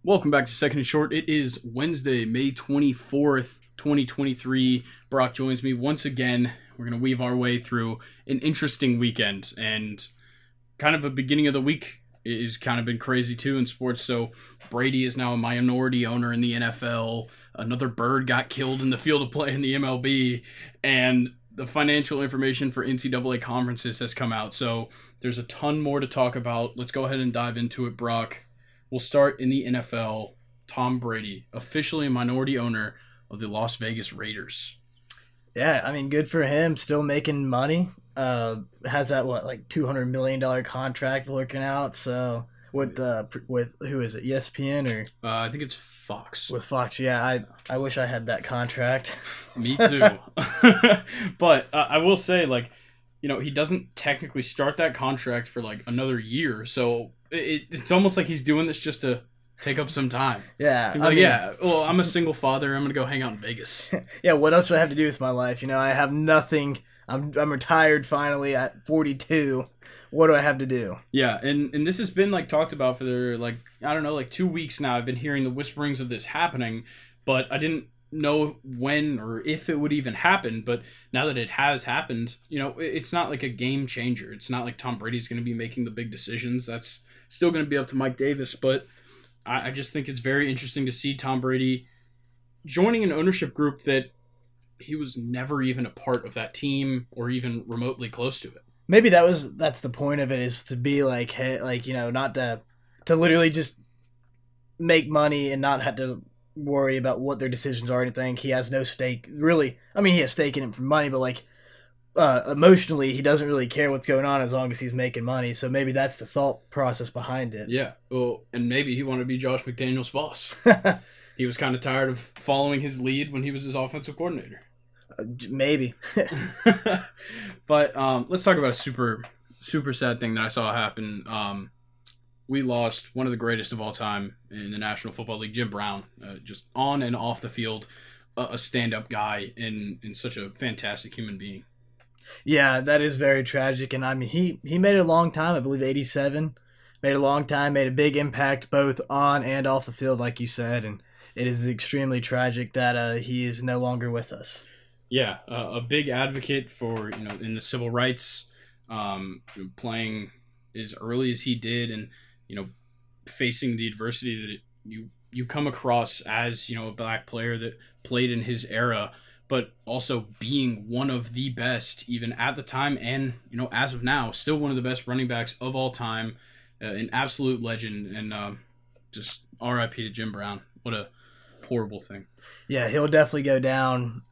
Welcome back to Second and Short. It is Wednesday, May 24th, 2023. Brock joins me once again. We're going to weave our way through an interesting weekend, and kind of a beginning of the week is kind of been crazy too in sports. So Brady is now a minority owner in the NFL. Another bird got killed in the field of play in the MLB, and the financial information for NCAA conferences has come out. So there's a ton more to talk about. Let's go ahead and dive into it, Brock. We'll start in the NFL. Tom Brady, officially a minority owner of the Las Vegas Raiders. Yeah, I mean, good for him. Still making money. Has that like $200 million contract working out? So with who is it? ESPN or? I think it's Fox. With Fox, yeah. I wish I had that contract. Me too. But I will say, like, he doesn't technically start that contract for like another year, so it's almost like he's doing this just to take up some time. Yeah. He's like, well, I'm a single father. I'm going to go hang out in Vegas. Yeah, what else do I have to do with my life? I have nothing. I'm retired finally at 42. What do I have to do? Yeah, and this has been like talked about for like 2 weeks now. I've been hearing the whisperings of this happening, but I didn't know when or if it would even happen. But now that it has happened, it's not like a game changer. It's not like Tom Brady's going to be making the big decisions. That's still going to be up to Mike Davis. But I just think it's very interesting to see Tom Brady joining an ownership group that he was never even a part of that team or even remotely close to it. Maybe that's the point of it, is to be like, hey, not to literally just make money and not have to worry about what their decisions are or anything. He has no stake, really. I mean, he has stake in it for money, but emotionally, he doesn't really care what's going on as long as he's making money. So maybe that's the thought process behind it. Yeah, well, and maybe he wanted to be Josh McDaniels' boss. He was kind of tired of following his lead when he was his offensive coordinator. Maybe. But let's talk about a super, super sad thing that I saw happen. We lost one of the greatest of all time in the National Football League, Jim Brown, just on and off the field, a stand-up guy and such a fantastic human being. Yeah, that is very tragic. And I mean, he made it a long time, I believe 87. Made a long time, made a big impact both on and off the field, like you said. And it is extremely tragic that he is no longer with us. Yeah, a big advocate for, in the civil rights, playing as early as he did, and, facing the adversity that you come across as, a black player that played in his era, but also being one of the best, even at the time and, as of now, still one of the best running backs of all time, an absolute legend, and just RIP to Jim Brown. What a horrible thing. Yeah, he'll definitely go down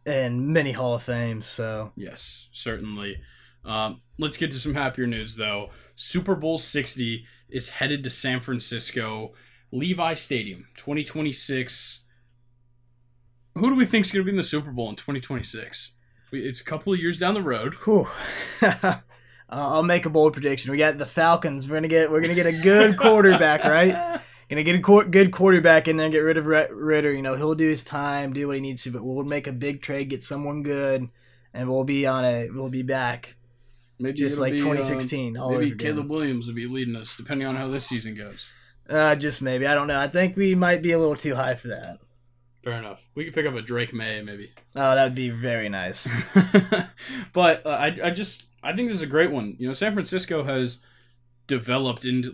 in many Hall of Fames. So yes, certainly. Let's get to some happier news, though. Super Bowl 60 is headed to San Francisco, Levi Stadium, 2026. Who do we think is going to be in the Super Bowl in 2026? It's a couple of years down the road. I'll make a bold prediction. We got the Falcons. We're gonna get a good quarterback, right? Gonna get a good quarterback and then get rid of Ritter. He'll do his time, do what he needs to, but we'll make a big trade, get someone good, and we'll be back. Maybe just like 2016. Maybe Caleb Williams will be leading us, depending on how this season goes. Just maybe. I don't know. I think we might be a little too high for that. Fair enough. We could pick up a Drake May, maybe. Oh, that would be very nice. But I think this is a great one. San Francisco has developed into,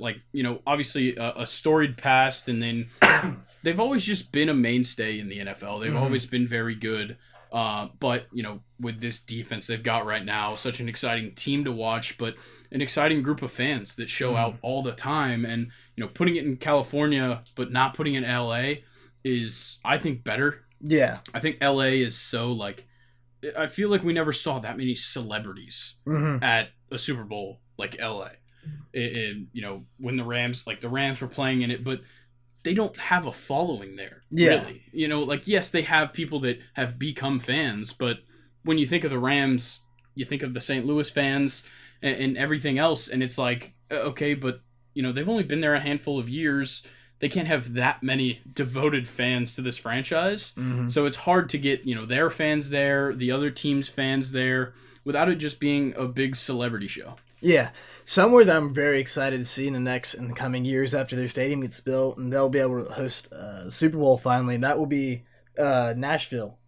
obviously a storied past, and then they've always just been a mainstay in the NFL. They've always been very good. But, with this defense they've got right now, such an exciting team to watch, but an exciting group of fans that show out all the time. And, putting it in California but not putting it in LA is, I think, better. Yeah. I think LA is so, I feel like we never saw that many celebrities at a Super Bowl like LA. When the Rams were playing in it, but they don't have a following there, really. Yes, they have people that have become fans, but when you think of the Rams, you think of the St. Louis fans and everything else, and it's like, okay, but, they've only been there a handful of years. They can't have that many devoted fans to this franchise, so it's hard to get, their fans there, the other team's fans there, without it just being a big celebrity show. Yeah. Somewhere that I'm very excited to see in the coming years after their stadium gets built and they'll be able to host Super Bowl finally, and that will be Nashville.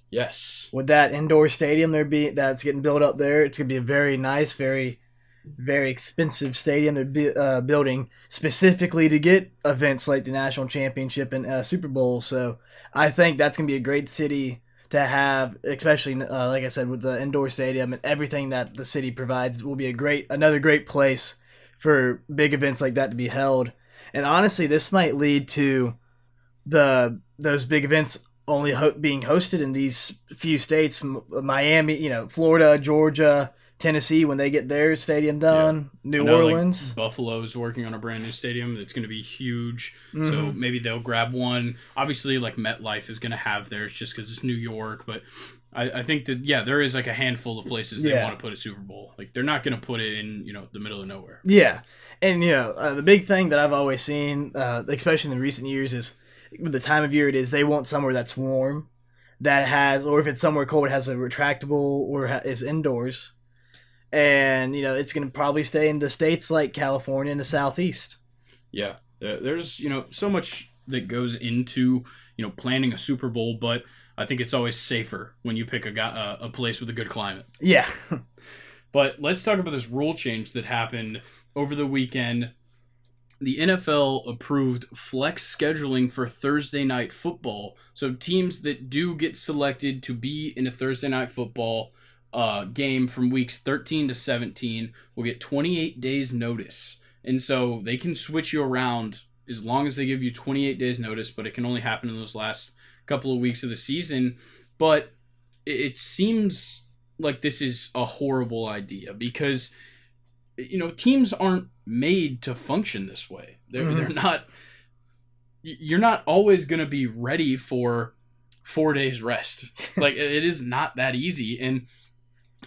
Yes. With that indoor stadium that's getting built up there, it's gonna be a very nice, very very expensive stadium they're building specifically to get events like the national championship and Super Bowl. So I think that's gonna be a great city to have, especially like I said, with the indoor stadium and everything that the city provides. Will be another great place for big events like that to be held. And honestly, this might lead to those big events only being hosted in these few states: Miami, Florida, Georgia, Tennessee, when they get their stadium done. Yeah. New Orleans. Like, Buffalo's working on a brand new stadium that's going to be huge. Mm-hmm. So maybe they'll grab one. Obviously, like MetLife is going to have theirs just because it's New York. But I think that, there is like a handful of places they want to put a Super Bowl. Like, they're not going to put it in, the middle of nowhere. Yeah. And, the big thing that I've always seen, especially in the recent years, is with the time of year it is, they want somewhere that's warm, or if it's somewhere cold, it has a retractable or is indoors. And, it's going to probably stay in the states like California and the Southeast. Yeah. There's, so much that goes into, planning a Super Bowl, but I think it's always safer when you pick a place with a good climate. Yeah. But let's talk about this rule change that happened over the weekend. The NFL approved flex scheduling for Thursday night football. So teams that do get selected to be in a Thursday night football game from weeks 13 to 17 will get 28 days notice. And so they can switch you around as long as they give you 28 days notice, but it can only happen in those last couple of weeks of the season. But it seems like this is a horrible idea because, teams aren't made to function this way. They're not. You're not always going to be ready for 4 days rest. Like, it is not that easy. And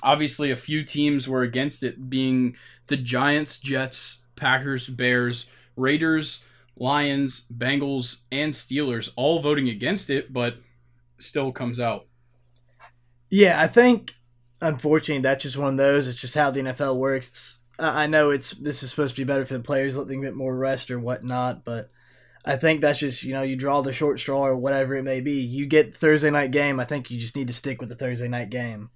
obviously a few teams were against it, being the Giants, Jets, Packers, Bears, Raiders, Lions, Bengals, and Steelers, all voting against it, but still comes out. Yeah, I think, unfortunately, that's just one of those. It's just how the NFL works. I know this is supposed to be better for the players, let them get more rest or whatnot, but I think that's just, you draw the short straw or whatever it may be. You get the Thursday night game, I think you just need to stick with the Thursday night game.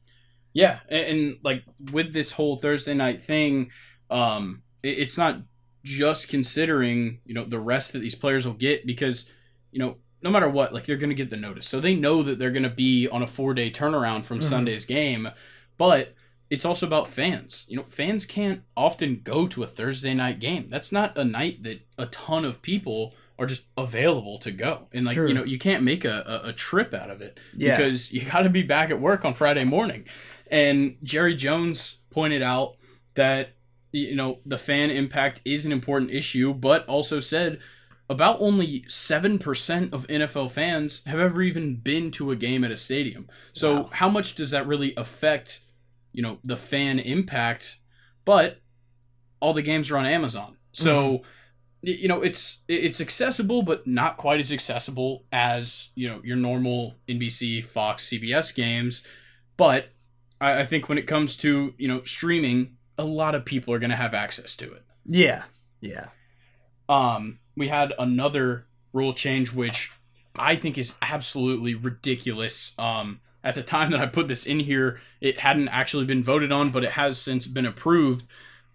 Yeah, and like with this whole Thursday night thing, it's not just considering, the rest that these players will get because, no matter what, like, they're going to get the notice. So they know that they're going to be on a 4-day turnaround from Sunday's game, but it's also about fans. Fans can't often go to a Thursday night game. That's not a night that a ton of people are just available to go. And, like, True. You can't make a trip out of it because you got to be back at work on Friday morning. And Jerry Jones pointed out that, the fan impact is an important issue, but also said about only 7% of NFL fans have ever even been to a game at a stadium. So How much does that really affect, the fan impact? But all the games are on Amazon. So, it's accessible, but not quite as accessible as, your normal NBC, Fox, CBS games. But I think when it comes to, streaming, a lot of people are going to have access to it. Yeah. We had another rule change, which I think is absolutely ridiculous. At the time that I put this in here, it hadn't actually been voted on, but it has since been approved.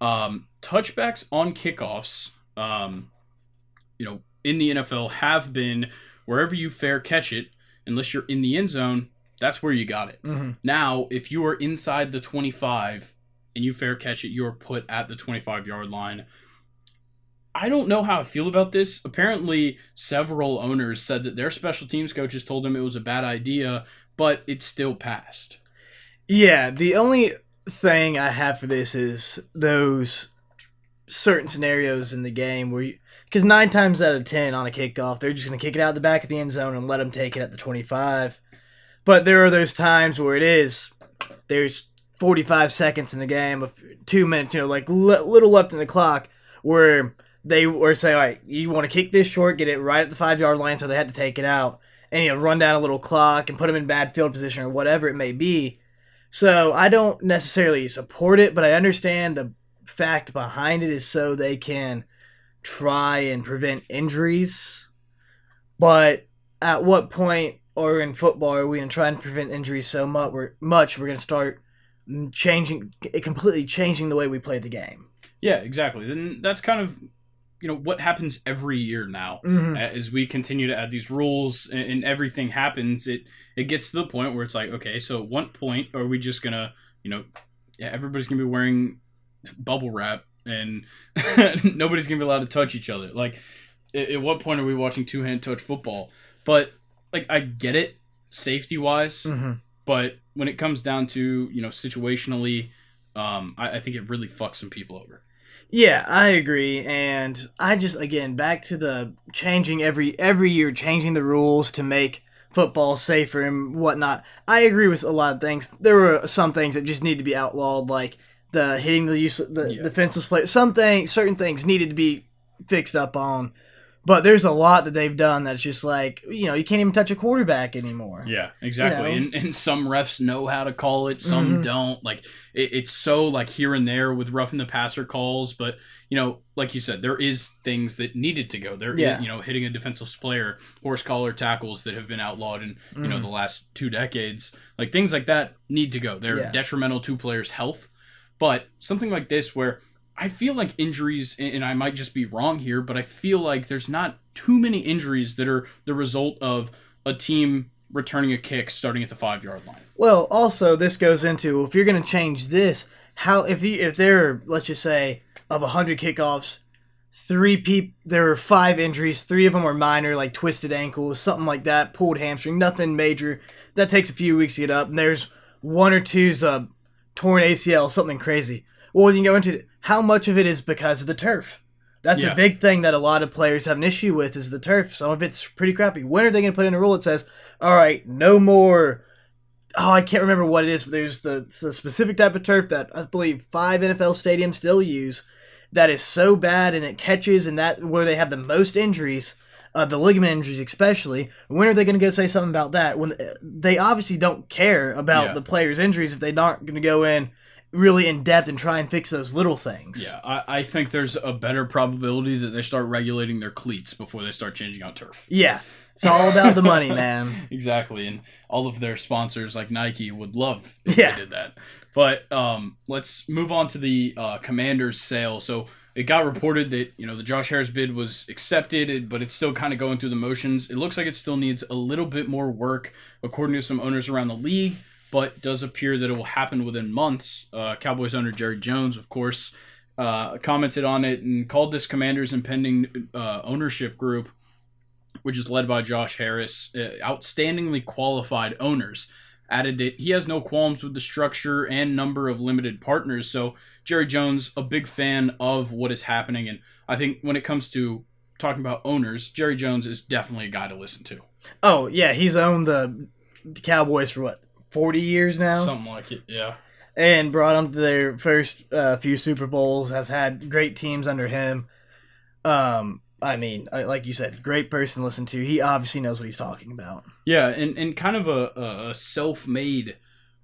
Touchbacks on kickoffs, in the NFL have been wherever you fair catch it, unless you're in the end zone, that's where you got it. Mm-hmm. Now, if you are inside the 25 and you fair catch it, you're put at the 25-yard line. I don't know how I feel about this. Apparently, several owners said that their special teams coaches told them it was a bad idea, but it still passed. Yeah, the only thing I have for this is those certain scenarios in the game where because 9 times out of 10 on a kickoff, they're just going to kick it out the back of the end zone and let them take it at the 25. But there are those times where there's 45 seconds in the game, of 2 minutes, little left in the clock, where they were saying, all right, you want to kick this short, get it right at the 5-yard line, so they had to take it out, and run down a little clock and put them in bad field position or whatever it may be. So I don't necessarily support it, but I understand fact behind it is so they can try and prevent injuries. But at what point, or in football, are we going to try and prevent injuries so much we're going to start completely changing the way we play the game? Yeah, exactly. Then that's kind of, what happens every year now. As we continue to add these rules and everything happens, it gets to the point where it's like, okay, so at what point are we just gonna, everybody's gonna be wearing bubble wrap and nobody's gonna be allowed to touch each other? Like, at what point are we watching two-hand touch football? But like, I get it safety wise, but when it comes down to situationally, I think it really fucks some people over. Yeah, I agree, and I just, again, back to the changing every year, changing the rules to make football safer and whatnot. I agree with a lot of things. There were some things that just need to be outlawed, like the hitting the defenseless play. Certain things needed to be fixed up on. But there's a lot that they've done that's just like, you can't even touch a quarterback anymore. Yeah, exactly. And some refs know how to call it, some don't. Like, it's so, like, here and there with roughing the passer calls. But, like you said, there is things that needed to go. There, hitting a defensive player, horse collar tackles that have been outlawed in, the last 2 decades. Like, things like that need to go. They're detrimental to players' health. But something like this where I feel like injuries, and I might just be wrong here, but I feel like there's not too many injuries that are the result of a team returning a kick starting at the 5-yard line. Well, also, this goes into, if you're going to change this, if there are, let's just say, of 100 kickoffs, there are 5 injuries, 3 of them are minor, like twisted ankles, something like that, pulled hamstring, nothing major. That takes a few weeks to get up, and there's 1 or 2's torn ACL, something crazy. Well, you can go into how much of it is because of the turf. That's a big thing that a lot of players have an issue with is the turf. Some of it's pretty crappy. When are they going to put in a rule that says, all right, no more, I can't remember what it is, but there's the specific type of turf that I believe 5 NFL stadiums still use that is so bad and it catches and that where they have the most injuries, the ligament injuries especially. When are they going to go say something about that? When they obviously don't care about the players' injuries if they're not going to go in really in depth and try and fix those little things. Yeah, I think there's a better probability that they start regulating their cleats before they start changing out turf. Yeah, it's all about the money, man. Exactly, and all of their sponsors like Nike would love if they did that. But let's move on to the Commanders sale. So it got reported that the Josh Harris bid was accepted, but it's still kind of going through the motions. It looks like it still needs a little bit more work, according to some owners around the league. But does appear that it will happen within months. Cowboys owner Jerry Jones, of course, commented on it and called this Commanders' impending ownership group, which is led by Josh Harris, outstandingly qualified owners. Added that he has no qualms with the structure and number of limited partners. So Jerry Jones, a big fan of what is happening. And I think when it comes to talking about owners, Jerry Jones is definitely a guy to listen to. Oh, yeah. He's owned the Cowboys for what? 40 years now? Something like it, yeah. And brought them to their first few Super Bowls, has had great teams under him. I mean, like you said, great person to listen to. He obviously knows what he's talking about. Yeah, and kind of a self-made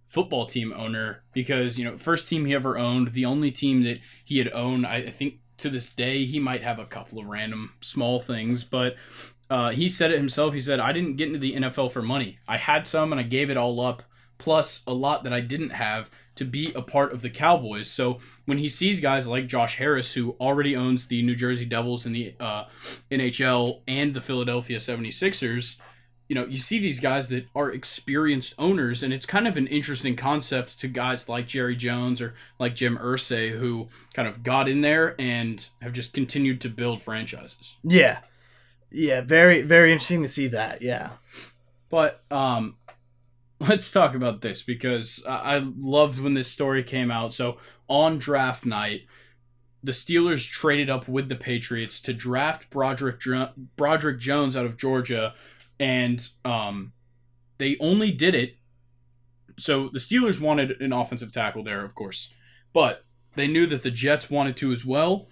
football team owner because, first team he ever owned, the only team that he had owned, I think to this day, he might have a couple of random small things, but he said it himself. He said, I didn't get into the NFL for money. I had some and I gave it all up, plus a lot that I didn't have to be a part of the Cowboys. So when he sees guys like Josh Harris, who already owns the New Jersey Devils in the NHL and the Philadelphia 76ers, you see these guys that are experienced owners, and it's kind of an interesting concept to guys like Jerry Jones or like Jim Irsay, who kind of got in there and have just continued to build franchises. Yeah. Yeah, very, very interesting to see that, yeah. But let's talk about this because I loved when this story came out. So on draft night, the Steelers traded up with the Patriots to draft Broderick Jones out of Georgia, and they only did it. So the Steelers wanted an offensive tackle there, of course, but they knew that the Jets wanted to as well.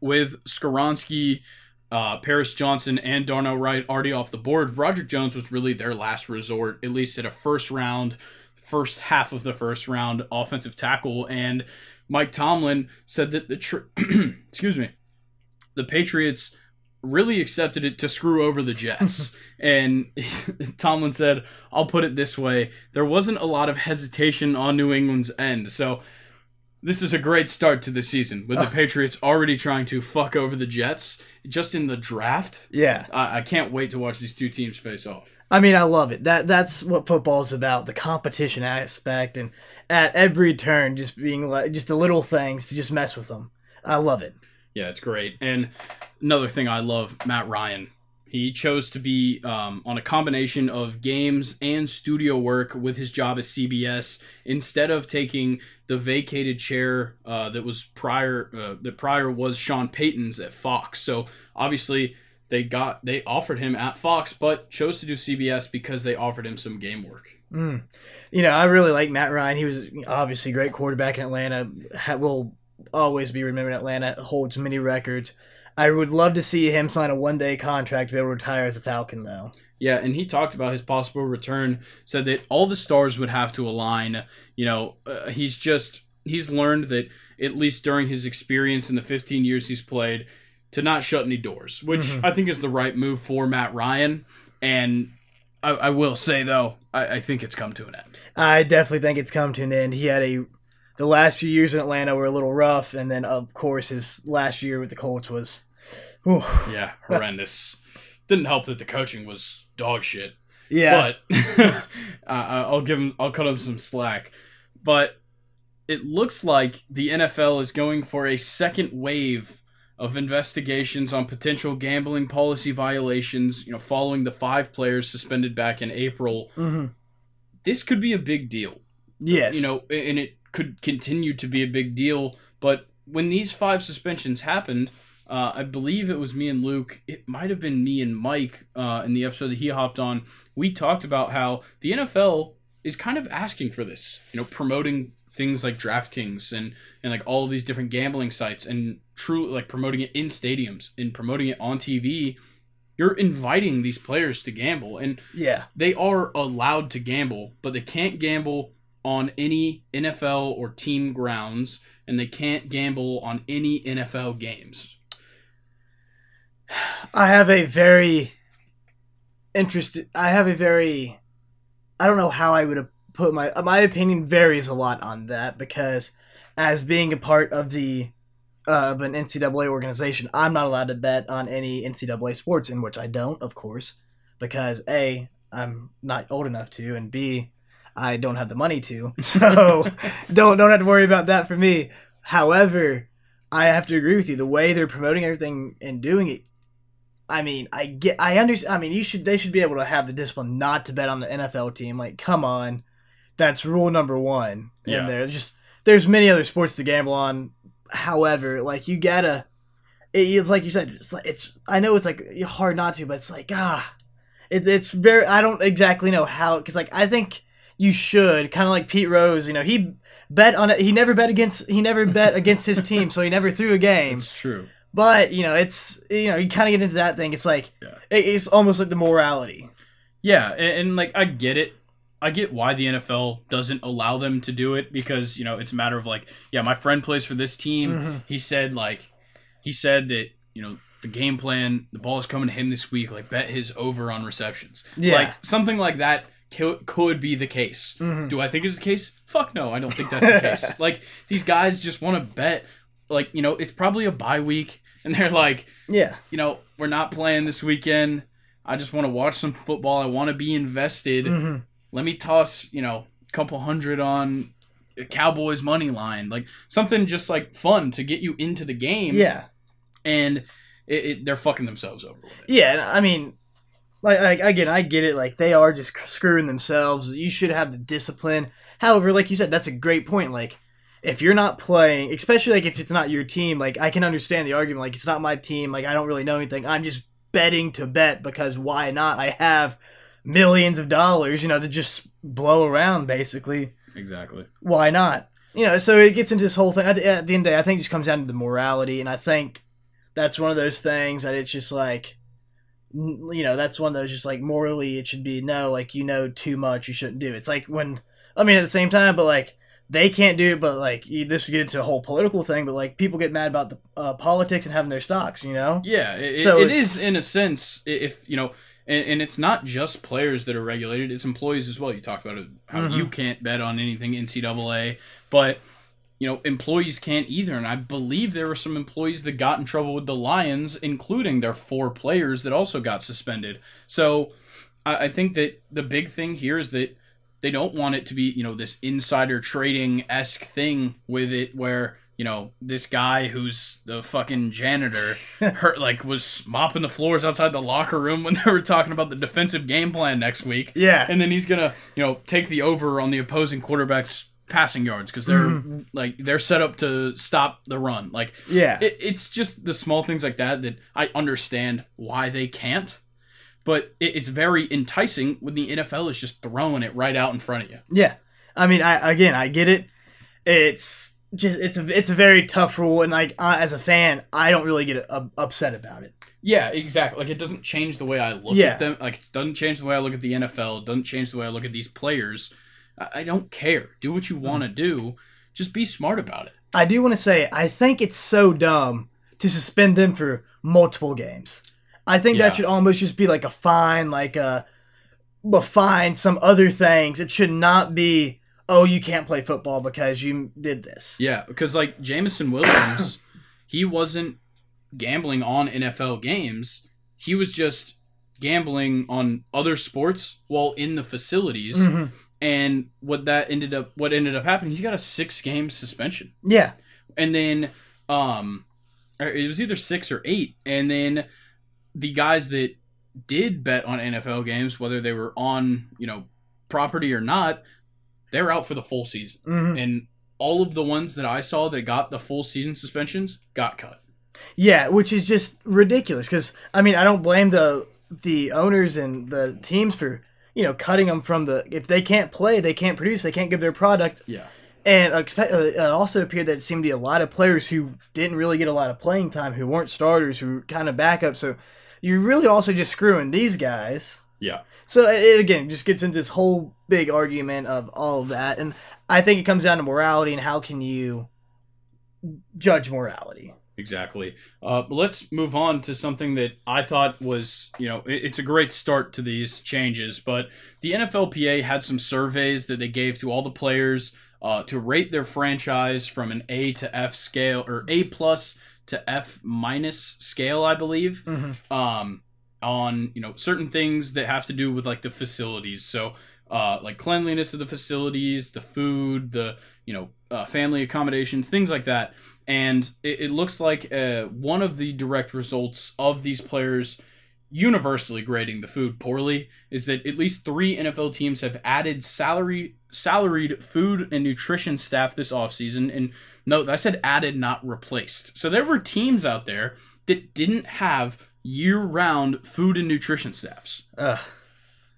With Skoronski, Paris Johnson, and Darnell Wright already off the board, Broderick Jones was really their last resort, at least at a first half of the first round offensive tackle. And Mike Tomlin said that excuse me, the Patriots really accepted it to screw over the Jets. And Tomlin said, I'll put it this way, there wasn't a lot of hesitation on New England's end. So this is a great start to the season with the Patriots already trying to fuck over the Jets just in the draft. Yeah. I can't wait to watch these two teams face off. I mean, I love it. That's what football's about, the competition aspect, and at every turn just being like just the little things to just mess with them. I love it. Yeah, it's great. And another thing I love, Matt Ryan. He chose to be on a combination of games and studio work with his job at CBS instead of taking the vacated chair that was prior was Sean Payton's at Fox. So obviously they offered him at Fox, but chose to do CBS because they offered him some game work. You know, I really like Matt Ryan. He was obviously a great quarterback in Atlanta. Will always be remembered in Atlanta. Holds many records. I would love to see him sign a one-day contract to be able to retire as a Falcon, though. Yeah, and he talked about his possible return, said that all the stars would have to align. You know, he's learned that, at least during his experience in the 15 years he's played, to not shut any doors, which I think is the right move for Matt Ryan. And I will say, though, I think it's come to an end. I definitely think it's come to an end. He had the last few years in Atlanta were a little rough, and then, of course, his last year with the Colts was... Whew. Yeah, horrendous. Didn't help that the coaching was dog shit. Yeah, but I'll cut him some slack. But it looks like the NFL is going for a second wave of investigations on potential gambling policy violations. You know, following the 5 players suspended back in April. This could be a big deal. Yes, you know, and it could continue to be a big deal. But when these 5 suspensions happened. I believe it was me and Luke. It might have been me and Mike in the episode that he hopped on. We talked about how the NFL is kind of asking for this, you know, promoting things like DraftKings and like all of these different gambling sites and like promoting it in stadiums and promoting it on TV. You're inviting these players to gamble, and they are allowed to gamble, but they can't gamble on any NFL or team grounds, and they can't gamble on any NFL games. I don't know how I would have put my opinion varies a lot on that, because as being a part of of an NCAA organization, I'm not allowed to bet on any NCAA sports, in which I don't, of course, because A, I'm not old enough to, and B, I don't have the money to, so don't have to worry about that for me. However, I have to agree with you. The way they're promoting everything and doing it, I mean, I understand. I mean, they should be able to have the discipline not to bet on the NFL team. Like, come on, that's rule number 1. Yeah. And there's many other sports to gamble on. However, like, you gotta. It's like you said. I know it's like hard not to, but it's like it's very. I don't exactly know how, because like I think you should kind of like Pete Rose. You know, he bet on it. He never bet against his team, so he never threw a game. It's true. But, you know, you kind of get into that thing. It's like, it's almost like the morality. Yeah, and like, I get it. I get why the NFL doesn't allow them to do it, because, you know, it's a matter of like, yeah, my friend plays for this team. He said that, you know, the game plan, the ball is coming to him this week, like, bet his over on receptions. Yeah. Like, something like that could be the case. Do I think it's the case? Fuck no, I don't think that's the case. Like, these guys just want to bet, like, you know, it's probably a bye week. And they're like, you know, we're not playing this weekend. I just want to watch some football. I want to be invested. Let me toss, you know, a couple hundred on Cowboys money line. Like, something just, like, fun to get you into the game. Yeah. And they're fucking themselves over with it. Yeah, I mean, like again, I get it. Like, they are just screwing themselves. You should have the discipline. However, like you said, that's a great point. Like, if you're not playing, especially like if it's not your team, like I can understand the argument, like it's not my team, like I don't really know anything. I'm just betting to bet because why not? I have millions of dollars, you know, to just blow around basically. Exactly. Why not? You know, so it gets into this whole thing. At the end of the day, I think it just comes down to the morality, and I think that's one of those things that it's just like, you know, that's one of those just like morally it should be no, like, you know too much, you shouldn't do it. It's like when, I mean, at the same time, but like, they can't do it, but like this would get into a whole political thing. But like people get mad about the politics and having their stocks, you know. Yeah, it is in a sense if you know, and it's not just players that are regulated; it's employees as well. You talked about it, how you can't bet on anything NCAA, but you know employees can't either. And I believe there were some employees that got in trouble with the Lions, including their 4 players that also got suspended. So I think that the big thing here is that they don't want it to be, you know, this insider trading-esque thing with it where, you know, this guy who's the fucking janitor was mopping the floors outside the locker room when they were talking about the defensive game plan next week. Yeah. And then he's going to, you know, take the over on the opposing quarterback's passing yards because they're they're set up to stop the run. Like, yeah. It's just the small things like that I understand why they can't. But it's very enticing when the NFL is just throwing it right out in front of you. Yeah, I mean, I get it. It's a very tough rule, and like as a fan, I don't really get upset about it. Yeah, exactly. Like it doesn't change the way I look at them. Like it doesn't change the way I look at the NFL. It doesn't change the way I look at these players. I don't care. Do what you want to do. Just be smart about it. I do want to say I think it's so dumb to suspend them for multiple games. I think that should almost just be like a fine, like a fine, some other things. It should not be, oh, you can't play football because you did this. Yeah, because like Jamison Williams, he wasn't gambling on NFL games. He was just gambling on other sports while in the facilities. And what ended up happening, he got a 6-game suspension. Yeah. And then it was either 6 or 8, and then the guys that did bet on NFL games, whether they were on, you know, property or not, they're out for the full season. And all of the ones that I saw that got the full season suspensions got cut. Yeah, which is just ridiculous. Because I mean, I don't blame the owners and the teams for, you know, cutting them from if they can't play, they can't produce, they can't give their product. Yeah. And it also appeared that it seemed to be a lot of players who didn't really get a lot of playing time, who weren't starters, who were kind of backups. So you're really also just screwing these guys. Yeah. So it, again, just gets into this whole big argument of all of that. And I think it comes down to morality and how can you judge morality. Exactly. But let's move on to something that I thought was, you know, it's a great start to these changes. But the NFLPA had some surveys that they gave to all the players to rate their franchise from an A to F scale, or A+ to F- scale, I believe, on, you know, certain things that have to do with like the facilities. So like cleanliness of the facilities, the food, the, you know, family accommodation, things like that. And it looks like one of the direct results of these players universally grading the food poorly is that at least 3 NFL teams have added salaried food and nutrition staff this offseason. And note, I said added, not replaced. So there were teams out there that didn't have year-round food and nutrition staffs.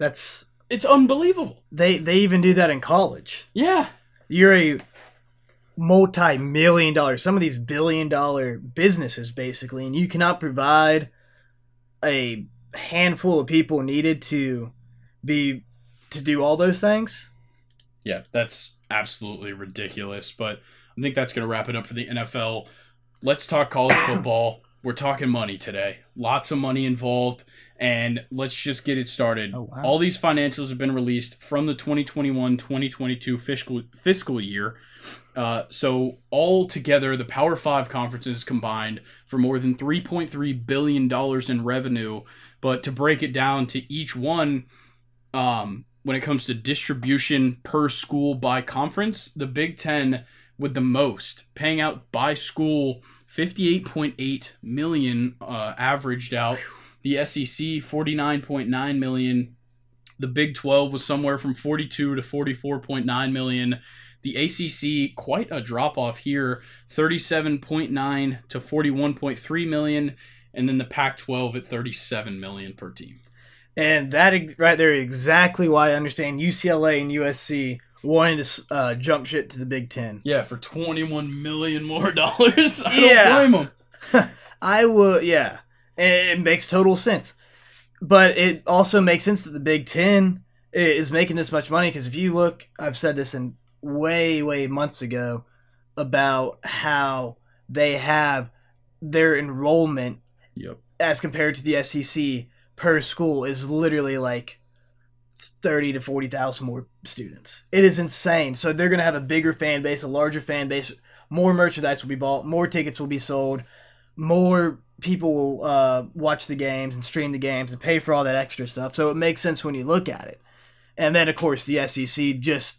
It's unbelievable. They even do that in college. Yeah. You're a multi-million-dollar, some of these billion-dollar businesses, basically, and you cannot provide a handful of people needed to do all those things. Yeah, that's absolutely ridiculous. But I think that's going to wrap it up for the NFL. Let's talk college football. We're talking money today. Lots of money involved. And let's just get it started. Oh, wow. All these financials have been released from the 2021-2022 fiscal year. So all together, the Power 5 conferences combined for more than $3.3 billion in revenue. But to break it down to each one, when it comes to distribution per school by conference, the Big Ten with the most, paying out by school $58.8 million averaged out. The SEC, $49.9 million. The Big 12 was somewhere from $42 to $44.9 million. The ACC, quite a drop-off here, $37.9 to $41.3 million. And then the Pac-12 at $37 million per team. And that right there is exactly why I understand UCLA and USC wanting to jump ship to the Big Ten. Yeah, for $21 million more dollars. I don't blame them. I would, yeah. And it makes total sense. But it also makes sense that the Big Ten is making this much money because if you look, I've said this in way months ago about how they have their enrollment as compared to the SEC per school is literally like 30 to 40,000 more students. It is insane. So they're going to have a bigger fan base, a larger fan base, more merchandise will be bought, more tickets will be sold, more people will watch the games and stream the games and pay for all that extra stuff. So it makes sense when you look at it. And then, of course, the SEC just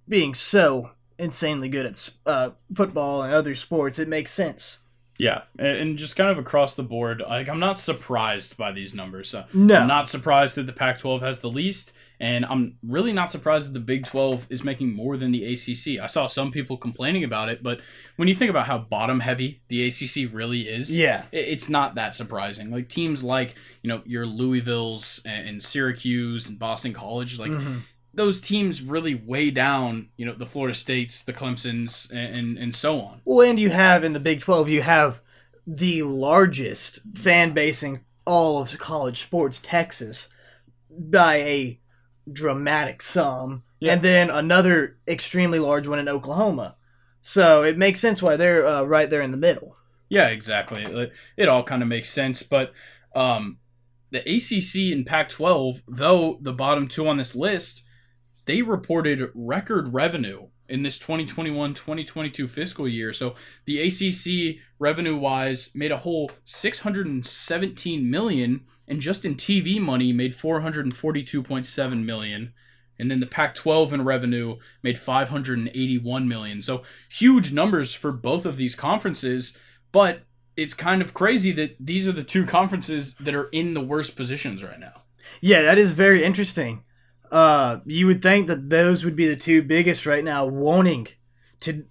being so insanely good at football and other sports, it makes sense. Yeah, and just kind of across the board, like I'm not surprised by these numbers. No. I'm not surprised that the Pac-12 has the least, and I'm really not surprised that the Big 12 is making more than the ACC. I saw some people complaining about it, but when you think about how bottom-heavy the ACC really is, it's not that surprising. Like teams like, your Louisvilles and Syracuse and Boston College, like those teams really weigh down, the Florida States, the Clemsons, and so on. Well, and you have in the Big 12, you have the largest fan base in all of college sports, Texas, by a dramatic sum, and then another extremely large one in Oklahoma. So it makes sense why they're right there in the middle. Yeah, exactly. It all kind of makes sense, but the ACC and Pac-12, though the bottom two on this list, they reported record revenue in this 2021-2022 fiscal year. So the ACC, revenue-wise, made a whole $617 million, and just in TV money made $442.7 million. And then the Pac-12 in revenue made $581 million. So huge numbers for both of these conferences, but it's kind of crazy that these are the two conferences that are in the worst positions right now. Yeah, that is very interesting. You would think that those would be the two biggest right now, wanting to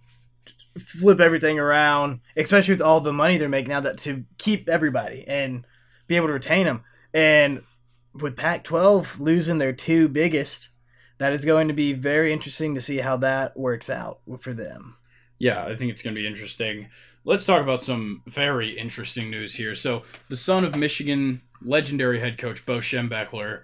flip everything around, especially with all the money they're making now, that to keep everybody and be able to retain them. And with Pac-12 losing their two biggest, that is going to be very interesting to see how that works out for them. Yeah, I think it's going to be interesting. Let's talk about some very interesting news here. So the son of Michigan legendary head coach Bo Schembechler,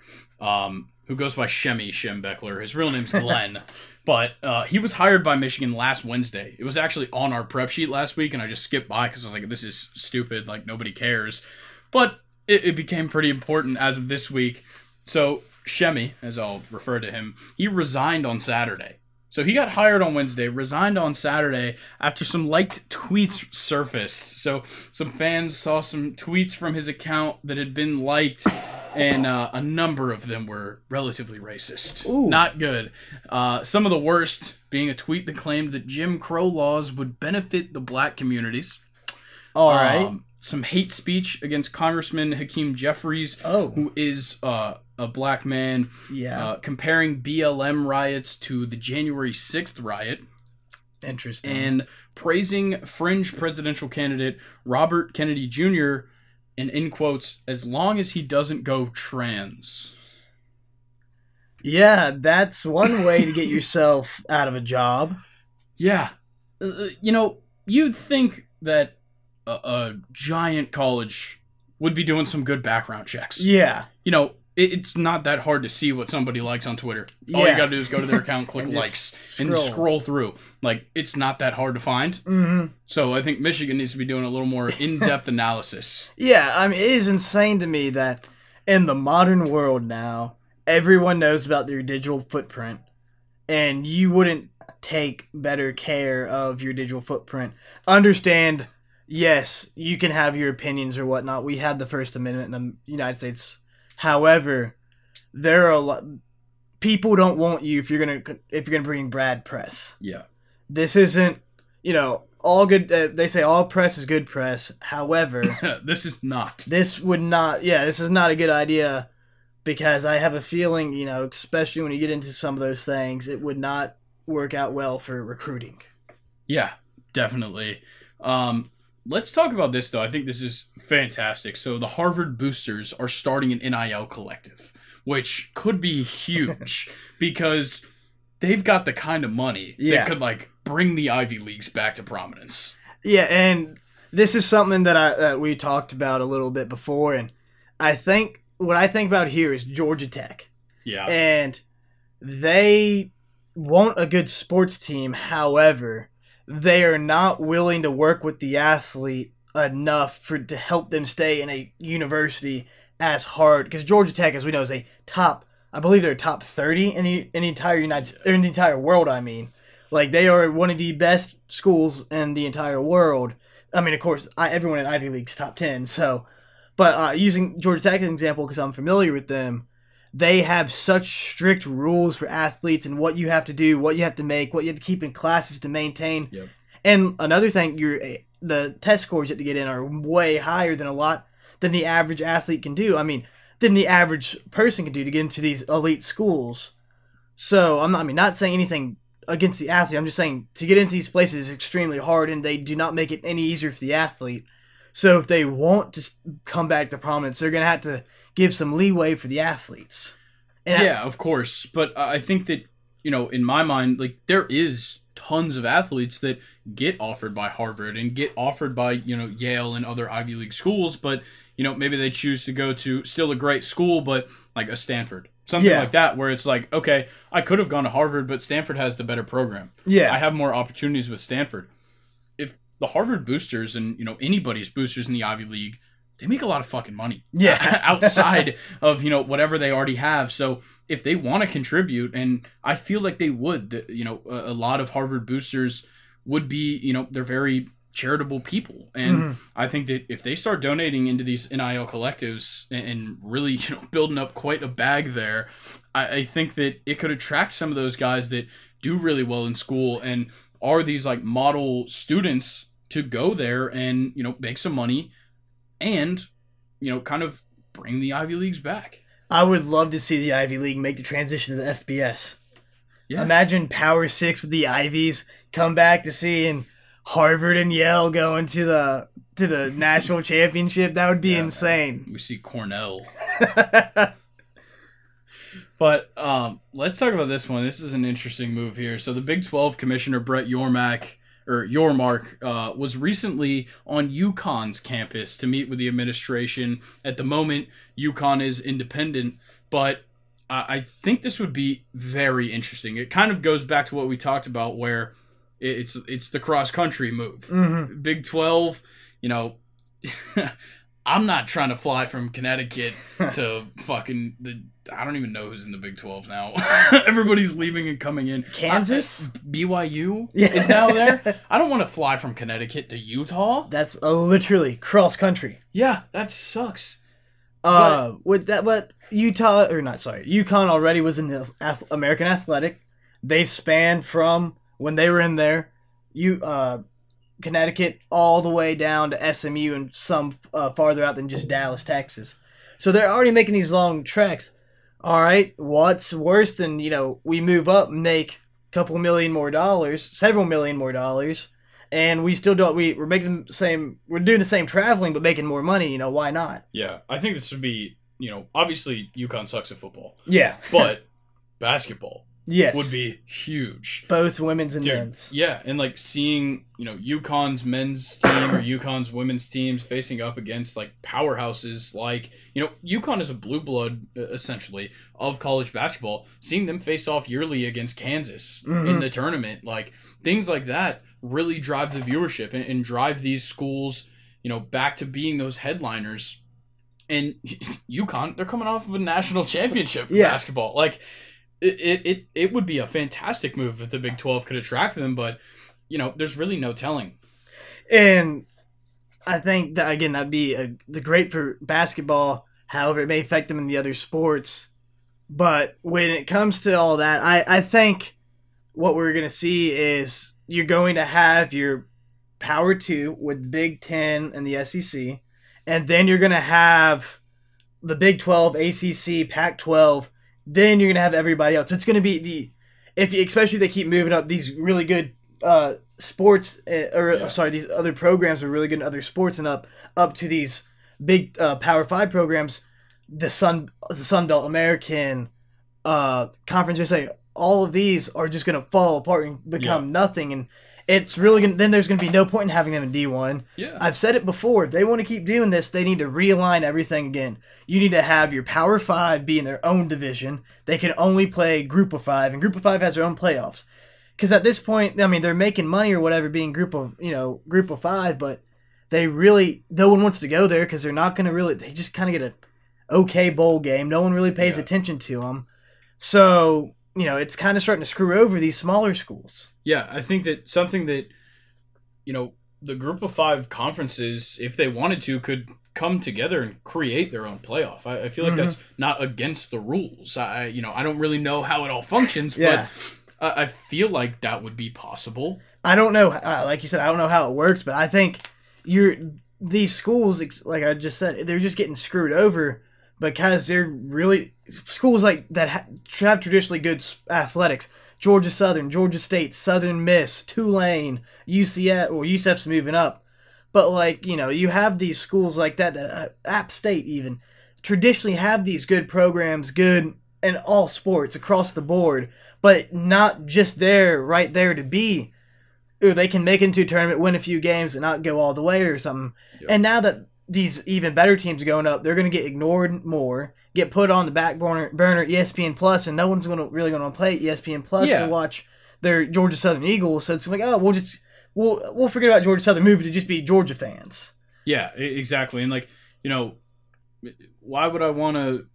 who goes by Shemmy Schembechler. His real name's Glenn. But he was hired by Michigan last Wednesday. It was actually on our prep sheet last week, and I just skipped by because I was like, this is stupid. Like, nobody cares. But it became pretty important as of this week. So Shemmy, as I'll refer to him, he resigned on Saturday. So he got hired on Wednesday, resigned on Saturday after some liked tweets surfaced. So some fans saw some tweets from his account that had been liked, and a number of them were relatively racist. Ooh. Not good. Some of the worst being a tweet that claimed that Jim Crow laws would benefit the black communities. All right. Some hate speech against Congressman Hakeem Jeffries, who is a black man, comparing BLM riots to the January 6th riot. Interesting. And praising fringe presidential candidate Robert Kennedy Jr., and in quotes, as long as he doesn't go trans. Yeah, that's one way to get yourself out of a job. Yeah. You'd think that a giant college would be doing some good background checks. Yeah. It's not that hard to see what somebody likes on Twitter. All you gotta do is go to their account, click likes, and scroll through. Like, it's not that hard to find. Mm-hmm. So I think Michigan needs to be doing a little more in-depth analysis. Yeah, I mean, it is insane to me that in the modern world now, everyone knows about their digital footprint, and you wouldn't take better care of your digital footprint. Understand, yes, you can have your opinions or whatnot. We have the First Amendment in the United States. However, there are a lot people don't want you if you're gonna bring bad press. Yeah, this isn't all good. They say all press is good press. However, this is not. This would not. Yeah, this is not a good idea, because I have a feeling, especially when you get into some of those things, it would not work out well for recruiting. Yeah, definitely. Let's talk about this, though. I think this is fantastic. So the Harvard Boosters are starting an NIL collective, which could be huge because they've got the kind of money that could, bring the Ivy Leagues back to prominence. Yeah, and this is something that we talked about a little bit before, and I think what I think about here is Georgia Tech. Yeah. And they want a good sports team. However, they are not willing to work with the athlete enough to help them stay in a university as hard. Because Georgia Tech, as we know, is a top. I believe they're top 30 in the entire in the entire world. I mean, like they are one of the best schools in the entire world. I mean, of course, everyone in Ivy League's top 10. So, but using Georgia Tech as an example, because I'm familiar with them. They have such strict rules for athletes and what you have to do, what you have to make, what you have to keep in classes to maintain. Yep. And another thing, the test scores you have to get in are way higher than the average athlete can do. I mean, than the average person can do to get into these elite schools. So not saying anything against the athlete. I'm just saying to get into these places is extremely hard, and they do not make it any easier for the athlete. So if they want to come back to prominence, they're going to have to give some leeway for the athletes. And of course. But I think that, in my mind, like there is tons of athletes that get offered by Harvard and get offered by, Yale and other Ivy League schools, but, maybe they choose to go to still a great school, but like a Stanford. Something like that, where it's like, okay, I could have gone to Harvard, but Stanford has the better program. Yeah. I have more opportunities with Stanford. If the Harvard boosters and, anybody's boosters in the Ivy League, they make a lot of fucking money. Yeah. Outside of, whatever they already have. So if they want to contribute, and I feel like they would, a lot of Harvard boosters would be, they're very charitable people. And I think that if they start donating into these NIL collectives and really, building up quite a bag there, I think that it could attract some of those guys that do really well in school and are these like model students to go there and, make some money and, kind of bring the Ivy Leagues back. I would love to see the Ivy League make the transition to the FBS. Yeah. Imagine Power 6 with the Ivies come back to seeing Harvard and Yale going to the national championship. That would be insane. We see Cornell. But let's talk about this one. This is an interesting move here. So the Big 12 Commissioner Brett Yormark was recently on UConn's campus to meet with the administration. At the moment, UConn is independent, but I think this would be very interesting. It kind of goes back to what we talked about, where it's the cross-country move. Big 12, I'm not trying to fly from Connecticut to fucking I don't even know who's in the Big 12 now. Everybody's leaving and coming in. Kansas? BYU is now there. I don't want to fly from Connecticut to Utah. That's literally cross country. Yeah, that sucks. But UConn already was in the American Athletic. They spanned from when they were in there, Connecticut all the way down to SMU and some farther out than just Dallas, Texas. So they're already making these long treks. All right, what's worse than, we move up and make a couple million more dollars, several million more dollars, and we still don't, we're making the same, we're doing the same traveling but making more money, why not? Yeah, I think this would be, obviously UConn sucks at football. Yeah. But basketball. Yes. Would be huge. Both women's and men's. Yeah, and like seeing, UConn's men's team or UConn's women's teams facing up against like powerhouses like, UConn is a blue blood essentially of college basketball. Seeing them face off yearly against Kansas in the tournament, like things like that really drive the viewership and drive these schools, back to being those headliners. And UConn, they're coming off of a national championship in basketball. Like It would be a fantastic move if the Big 12 could attract them, but, there's really no telling. And I think that, again, that'd be the great for basketball. However, it may affect them in the other sports. But when it comes to all that, I think what we're going to see is you're going to have your Power 2 with Big 10 and the SEC. And then you're going to have the Big 12, ACC, Pac-12. Then you're going to have everybody else. It's going to be especially if they keep moving up these really good sports, these other programs are really good in other sports, and up to these big Power 5 programs, the Sun Belt, American, Conference USA, all of these are just going to fall apart and become nothing. it's really gonna, then there's going to be no point in having them in D1. Yeah. I've said it before. If they want to keep doing this, they need to realign everything again. You need to have your Power 5 be in their own division. They can only play Group of 5, and Group of 5 has their own playoffs. Because at this point, I mean, they're making money or whatever being Group of 5, but they really, no one wants to go there because they're not going to really, they just kind of get a okay bowl game. No one really pays attention to them. So, it's kind of starting to screw over these smaller schools. Yeah, I think that something that, the Group of 5 conferences, if they wanted to, could come together and create their own playoff. I feel like that's not against the rules. I don't really know how it all functions, but I feel like that would be possible. I don't know, like you said, I don't know how it works, but I think these schools, like I just said, they're just getting screwed over because they're really schools like that have traditionally good athletics. Georgia Southern, Georgia State, Southern Miss, Tulane, UCF, or UCF's moving up. But you have these schools like that App State even traditionally have these good programs, good in all sports across the board, but not just right there to be. Or they can make it into a tournament, win a few games, but not go all the way or something. Yep. And now that these even better teams are going up, they're going to get ignored more, get put on the back burner ESPN Plus, and no one's really going to play ESPN Plus to watch their Georgia Southern Eagles. So it's like, oh, we'll forget about Georgia Southern, move to just be Georgia fans. Yeah, exactly. And why would I want to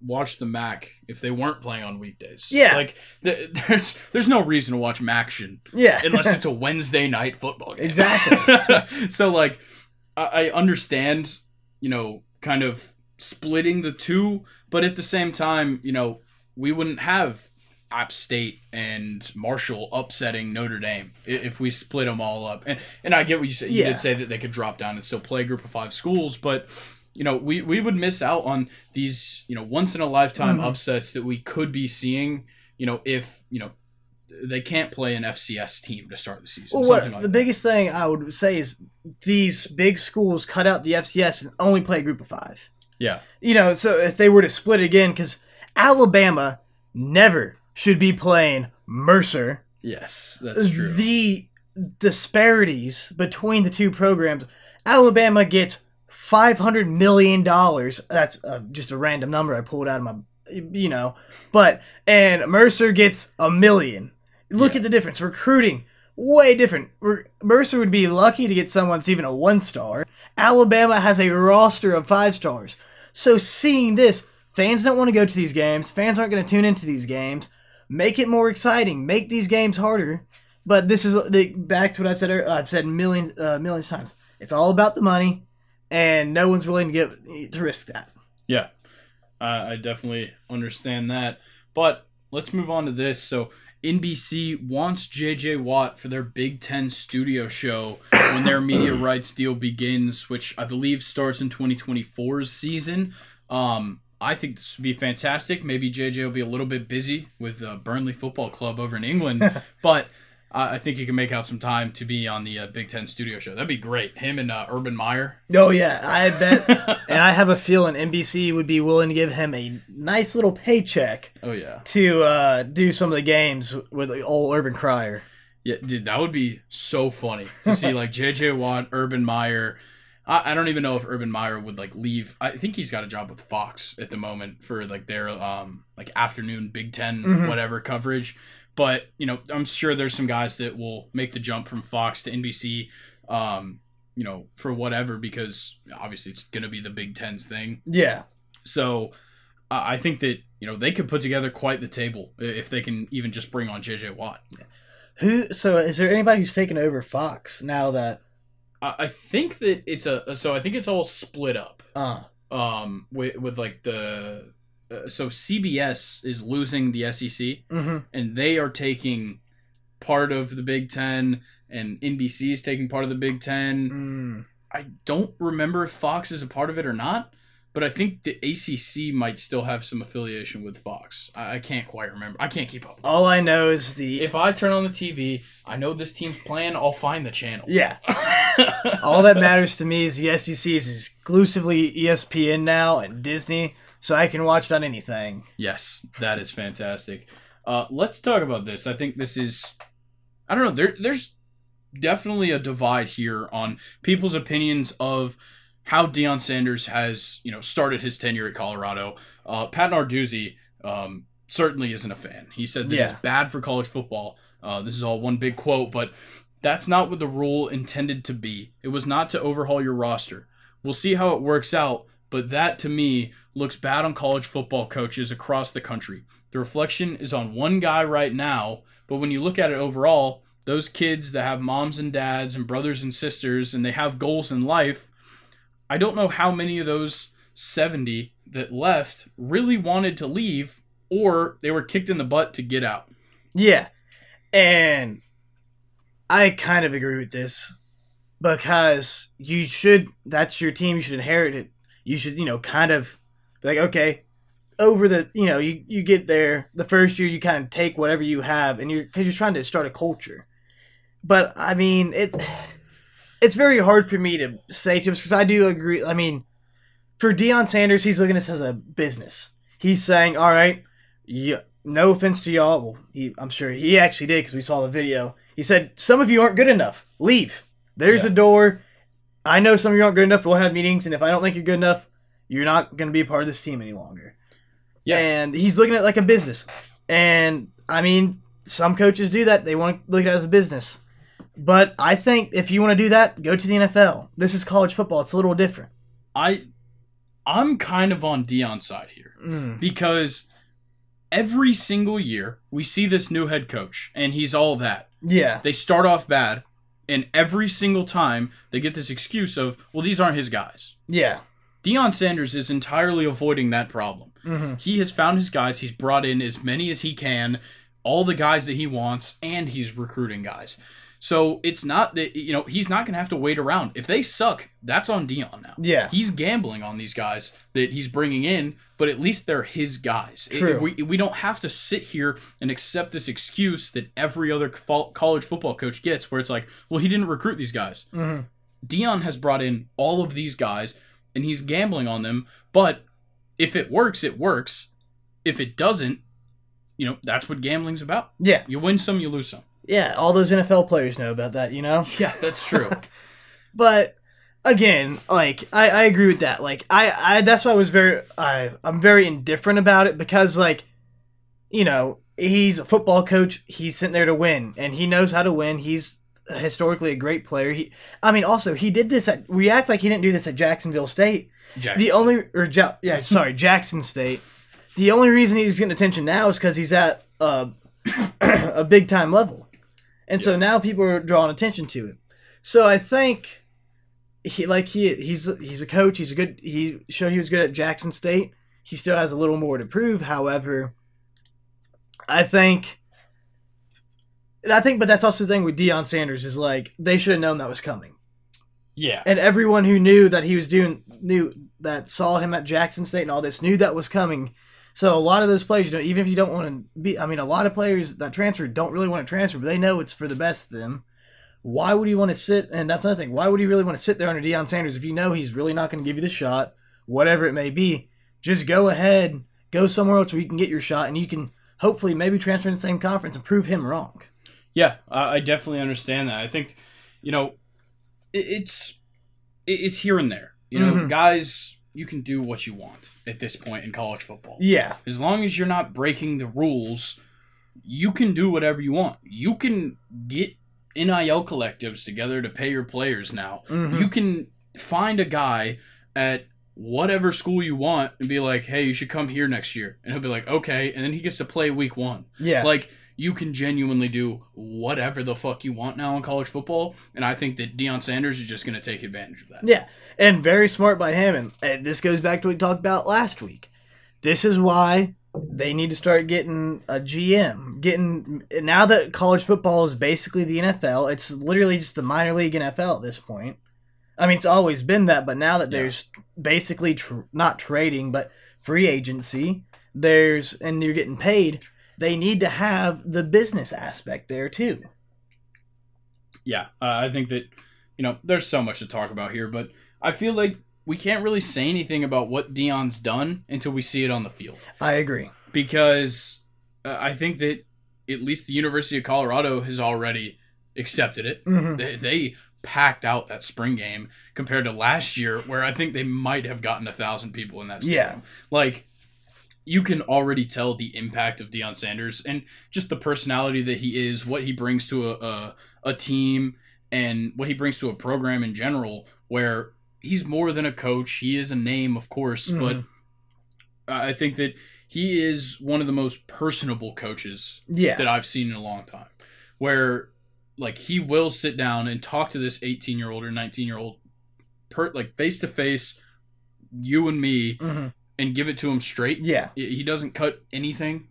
watch the MAC if they weren't playing on weekdays? Yeah, there's no reason to watch MACtion. Yeah, unless it's a Wednesday night football game. Exactly. So I understand, kind of splitting the two, but at the same time, we wouldn't have App State and Marshall upsetting Notre Dame if we split them all up. And I get what you said. You did say that they could drop down and still play Group of 5 schools, but we would miss out on these once in a lifetime upsets that we could be seeing. If they can't play an FCS team to start the season. Well, the biggest thing I would say is these big schools cut out the FCS and only play Group of 5. Yeah. So if they were to split again, because Alabama never should be playing Mercer. Yes, that's true. The disparities between the two programs, Alabama gets $500 million. That's just a random number I pulled out of my, and Mercer gets $1 million. Look at the difference. Recruiting, way different. Mercer would be lucky to get someone that's even a 1-star. Alabama has a roster of 5 stars. So seeing this, fans don't want to go to these games. Fans aren't going to tune into these games. Make it more exciting. Make these games harder. But this is back to what I've said earlier. I've said millions times. It's all about the money, and no one's willing to risk that. Yeah, I definitely understand that. But let's move on to this. So NBC wants J.J. Watt for their Big Ten studio show when their media rights deal begins, which I believe starts in 2024's season. I think this would be fantastic. Maybe JJ will be a little bit busy with Burnley Football Club over in England, but I think he can make out some time to be on the Big Ten studio show. That'd be great. Him and Urban Meyer. Oh, yeah. I bet. And I have a feeling NBC would be willing to give him a nice little paycheck. Oh, yeah. To do some of the games with the old Urban Crier. Yeah, dude, that would be so funny to see J.J. Watt, Urban Meyer. I don't even know if Urban Meyer would leave. I think he's got a job with Fox at the moment for their afternoon Big Ten whatever coverage. But I'm sure there's some guys that will make the jump from Fox to NBC, for whatever, because obviously it's gonna be the Big Ten's thing. Yeah. So I think that they could put together quite the table if they can even just bring on J.J. Watt. So is there anybody who's taken over Fox now that? I think that I think it's all split up. With the so CBS is losing the SEC, and they are taking part of the Big Ten, and NBC is taking part of the Big Ten. I don't remember if Fox is a part of it or not, but I think the ACC might still have some affiliation with Fox. I can't quite remember. I can't keep up. All I know is if I turn on the TV, I know this team's playing, I'll find the channel. Yeah. All that matters to me is the SEC is exclusively ESPN now and Disney, so I can watch it on anything. Yes, that is fantastic. Let's talk about this. I think this is, I don't know, there's definitely a divide here on people's opinions of how Deion Sanders has, started his tenure at Colorado. Pat Narduzzi certainly isn't a fan. He said that it's bad for college football. This is all one big quote, but that's not what the rule intended to be. It was not to overhaul your roster. We'll see how it works out, but that, to me, looks bad on college football coaches across the country. The reflection is on one guy right now, but when you look at it overall, those kids that have moms and dads and brothers and sisters and they have goals in life, I don't know how many of those 70 that left really wanted to leave, or they were kicked in the butt to get out. Yeah, and I kind of agree with this because that's your team, you should inherit it. You should, kind of be like, okay, over the, you get there, the first year you kind of take whatever you have and because you're trying to start a culture. But, I mean, it's very hard for me to say to him because I do agree. I mean, for Deion Sanders, he's looking at this as a business. He's saying, all right, no offense to y'all. Well, I'm sure he actually did because we saw the video. He said, some of you aren't good enough. Leave. There's a door. I know some of you aren't good enough. We'll have meetings, and if I don't think you're good enough, you're not going to be a part of this team any longer. Yeah. And he's looking at it like a business. And, I mean, some coaches do that. They want to look at it as a business. But I think if you want to do that, go to the NFL. This is college football. It's a little different. I'm kind of on Deion's side here because every single year we see this new head coach, and he's all that. Yeah. They start off bad, and every single time they get this excuse of, well, these aren't his guys. Yeah. Deion Sanders is entirely avoiding that problem. Mm-hmm. He has found his guys. He's brought in as many as he can, all the guys that he wants, and he's recruiting guys. So it's not that, he's not going to have to wait around. If they suck, that's on Deion now. Yeah. He's gambling on these guys that he's bringing in, but at least they're his guys. True. We don't have to sit here and accept this excuse that every other college football coach gets where it's like, well, he didn't recruit these guys. Mm-hmm. Deion has brought in all of these guys, and he's gambling on them, but if it works, it works. If it doesn't, that's what gambling's about. Yeah. You win some, you lose some. Yeah, all those NFL players know about that, Yeah, that's true. But again, like I agree with that. Like I that's why I'm very indifferent about it because he's a football coach. He's sitting there to win, and he knows how to win. He's historically a great player. He did this we act like he didn't do this at Jacksonville State. Jackson State. The only reason he's getting attention now is because he's at a big time level. And so now people are drawing attention to it. So I think he's a coach. He showed he was good at Jackson State. He still has a little more to prove. However, but that's also the thing with Deion Sanders is like they should have known that was coming. Yeah. And everyone who knew that that saw him at Jackson State and all this knew that was coming. So a lot of those players, even if you don't want to be, a lot of players that transfer don't really want to transfer, but they know it's for the best of them. Why would you want to sit? And that's another thing. Why would you really want to sit there under Deion Sanders if you know he's really not going to give you the shot, whatever it may be? Just go ahead, go somewhere else where you can get your shot, and you can hopefully maybe transfer in the same conference and prove him wrong. Yeah, I definitely understand that. I think, it's here and there. Guys, you can do what you want at this point in college football. Yeah. As long as you're not breaking the rules, you can do whatever you want. You can get NIL collectives together to pay your players now. Mm-hmm. You can find a guy at whatever school you want and be like, hey, you should come here next year. And he'll be like, okay. And then he gets to play week 1. Yeah. Like, you can genuinely do whatever the fuck you want now in college football, and I think that Deion Sanders is just going to take advantage of that. Yeah, and very smart by him, and this goes back to what we talked about last week. This is why they need to start getting a GM. Now that college football is basically the NFL, it's literally just the minor league NFL at this point. It's always been that, but now that there's basically not trading, but free agency, and you're getting paid, they need to have the business aspect there too. Yeah, I think that, there's so much to talk about here, but I feel like we can't really say anything about what Deion's done until we see it on the field. I agree. Because I think that at least the University of Colorado has already accepted it. Mhm. They packed out that spring game compared to last year, where I think they might have gotten 1,000 people in that stadium. Yeah. Like, you can already tell the impact of Deion Sanders and just the personality that he is, what he brings to a team, and what he brings to a program in general, where he's more than a coach. He is a name, of course, but I think that he is one of the most personable coaches that I've seen in a long time, where like he will sit down and talk to this 18-year-old or 19-year-old like face to face, you and me, and give it to him straight. Yeah. He doesn't cut anything.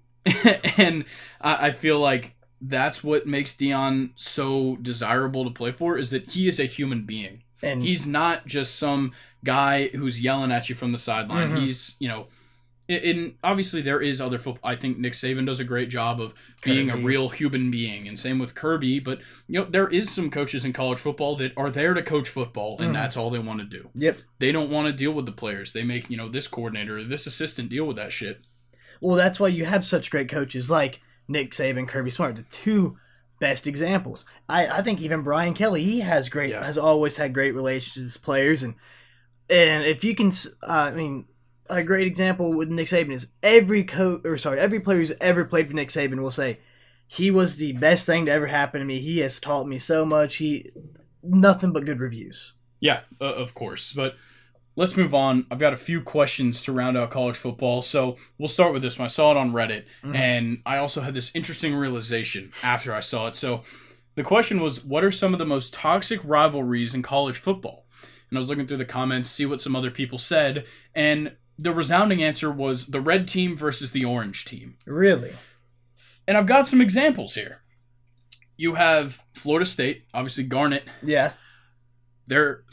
And I feel like that's what makes Deion so desirable to play for, is that he is a human being. And he's not just some guy who's yelling at you from the sideline. He's, you know, and obviously there is other football. I think Nick Saban does a great job of being a real human being, and same with Kirby. But, you know, there is some coaches in college football that are there to coach football, and that's all they want to do. Yep. They don't want to deal with the players. They make, you know, this coordinator or this assistant deal with that shit. Well, that's why you have such great coaches like Nick Saban, Kirby Smart, the two best examples. I think even Brian Kelly, he has has always had great relationships with players, and if you can, I mean, a great example with Nick Saban is every player who's ever played for Nick Saban will say he was the best thing to ever happen to me. He has taught me so much. Nothing but good reviews. Yeah, of course. But let's move on. I've got a few questions to round out college football. So we'll start with this one. I saw it on Reddit, and I also had this interesting realization after I saw it. So the question was, what are some of the most toxic rivalries in college football? And I was looking through the comments, see what some other people said, and the resounding answer was the red team versus the orange team. Really? And I've got some examples here. You have Florida State, obviously Garnet. Yeah.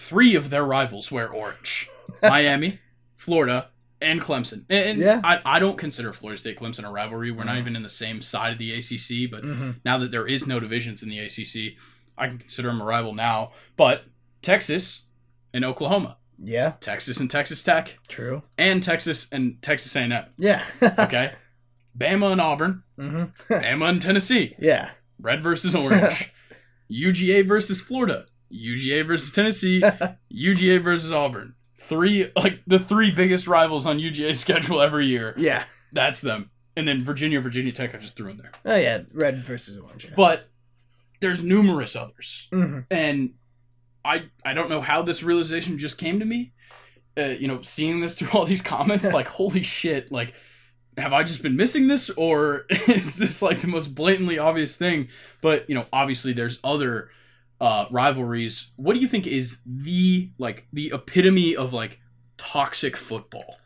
Three of their rivals wear orange. Miami, Florida, and Clemson. And I don't consider Florida State Clemson a rivalry. We're not even in the same side of the ACC, but now that there is no divisions in the ACC, I can consider them a rival now. But Texas and Oklahoma. Yeah. Texas and Texas Tech. True. And Texas A&M. Yeah. Okay. Bama and Auburn. Bama and Tennessee. Yeah. Red versus orange. UGA versus Florida. UGA versus Tennessee. UGA versus Auburn. The three biggest rivals on UGA's schedule every year. Yeah. That's them. And then Virginia Tech I just threw in there. Oh, yeah. Red versus orange. Yeah. But there's numerous others. And I don't know how this realization just came to me. You know, seeing this through all these comments, like, holy shit, like, have I just been missing this, or is this like the most blatantly obvious thing? But, you know, obviously there's other rivalries. What do you think is the epitome of like toxic football?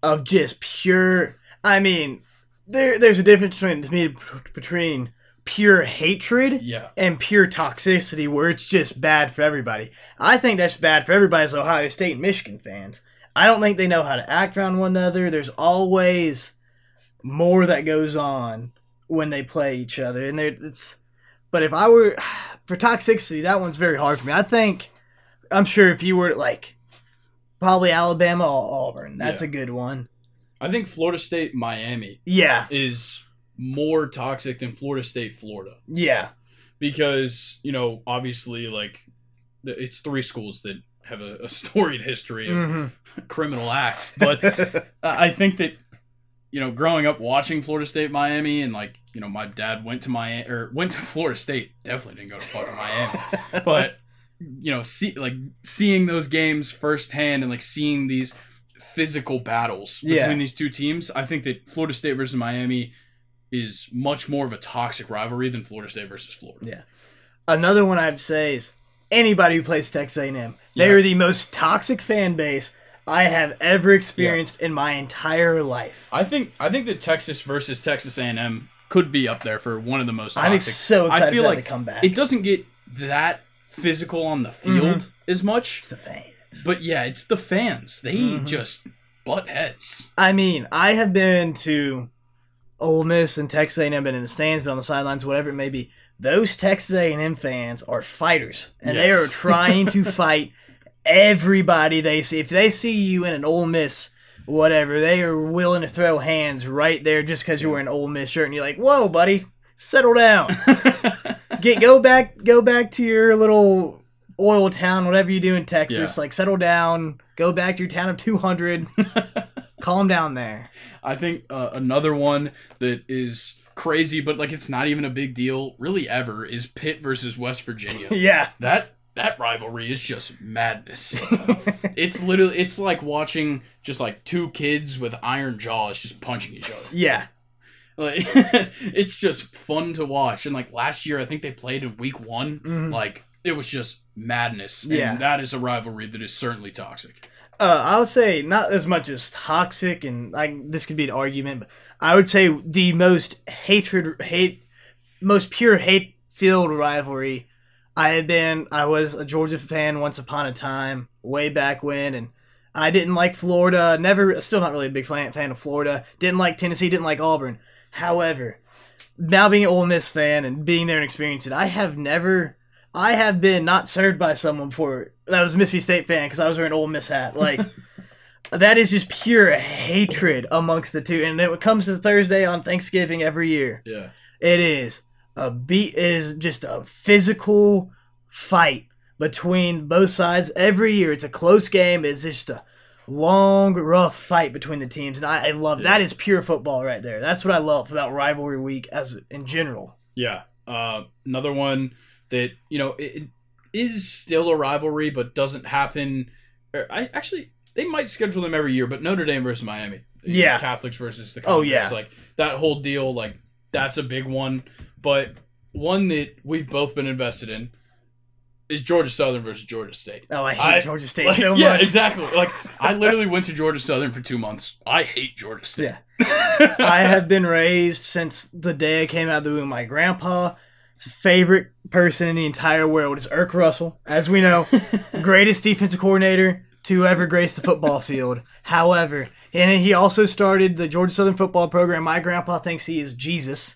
Of just pure, I mean, there's a difference between pure hatred and pure toxicity, where it's just bad for everybody. I think that's bad for everybody as Ohio State and Michigan fans. I don't think they know how to act around one another. There's always more that goes on when they play each other, and but if I were for toxicity, that one's very hard for me. I'm sure if you were like probably Alabama or Auburn, that's a good one. I think Florida State Miami is more toxic than Florida State Florida. Yeah. Because, you know, obviously, like, it's three schools that have a storied history of criminal acts. But I think that, you know, growing up watching Florida State Miami, and, like, you know, my dad went to Florida State, definitely didn't go to fucking Miami. But, you know, seeing those games firsthand and, like, seeing these physical battles between these two teams, I think that Florida State versus Miami is much more of a toxic rivalry than Florida State versus Florida. Yeah. Another one I'd say is anybody who plays Texas A&M. They are the most toxic fan base I have ever experienced in my entire life. I think that Texas versus Texas A&M could be up there for one of the most toxic. I'm so excited for that to come back. It doesn't get that physical on the field as much. It's the fans. But yeah, it's the fans. They just butt heads. I mean, I have been to Ole Miss and Texas A&M, been in the stands, been on the sidelines, whatever it may be. Those Texas A&M fans are fighters, and they are trying to fight everybody they see. If they see you in an Ole Miss whatever, they are willing to throw hands right there just because you're wearing an Ole Miss shirt, and you're like, whoa, buddy, settle down. go back to your little oil town, whatever you do in Texas. Yeah. Like, settle down. Go back to your town of 200. Calm down there. I think another one that is crazy, but like it's not even a big deal really ever, is Pitt versus West Virginia. Yeah. That rivalry is just madness. It's like watching just like two kids with iron jaws just punching each other. Yeah. Like it's just fun to watch. And like last year I think they played in week 1. Mm-hmm. Like it was just madness. And Yeah. that is a rivalry that is certainly toxic. I would say not as much as toxic, and this could be an argument, but I would say the most most pure hate-filled rivalry. I was a Georgia fan once upon a time, way back when, and I didn't like Florida. Still not really a big fan of Florida. Didn't like Tennessee. Didn't like Auburn. However, now being an Ole Miss fan and being there and experiencing it, I have been not served by someone before that was a Mississippi State fan because I was wearing an Ole Miss hat. Like, that is just pure hatred amongst the two. And when it comes to Thursday on Thanksgiving every year, Yeah. it is just a physical fight between both sides every year. It's a close game. It's just a long, rough fight between the teams, and I love that. Is pure football right there. That's what I love about rivalry week in general. Yeah. Another one that, it is still a rivalry, but doesn't happen. They might schedule them every year, but Notre Dame versus Miami. Yeah. Catholics versus the Oh, convicts. yeah. Like, that whole deal, like, that's a big one. But one that we've both been invested in is Georgia Southern versus Georgia State. Oh, I hate Georgia State so much. Yeah, exactly. Like, I literally went to Georgia Southern for 2 months. I hate Georgia State. Yeah. I have been raised since the day I came out of the womb. My grandpa's favorite person in the entire world is Irk Russell, as we know, greatest defensive coordinator to ever grace the football field. However, and he also started the Georgia Southern football program. My grandpa thinks he is Jesus,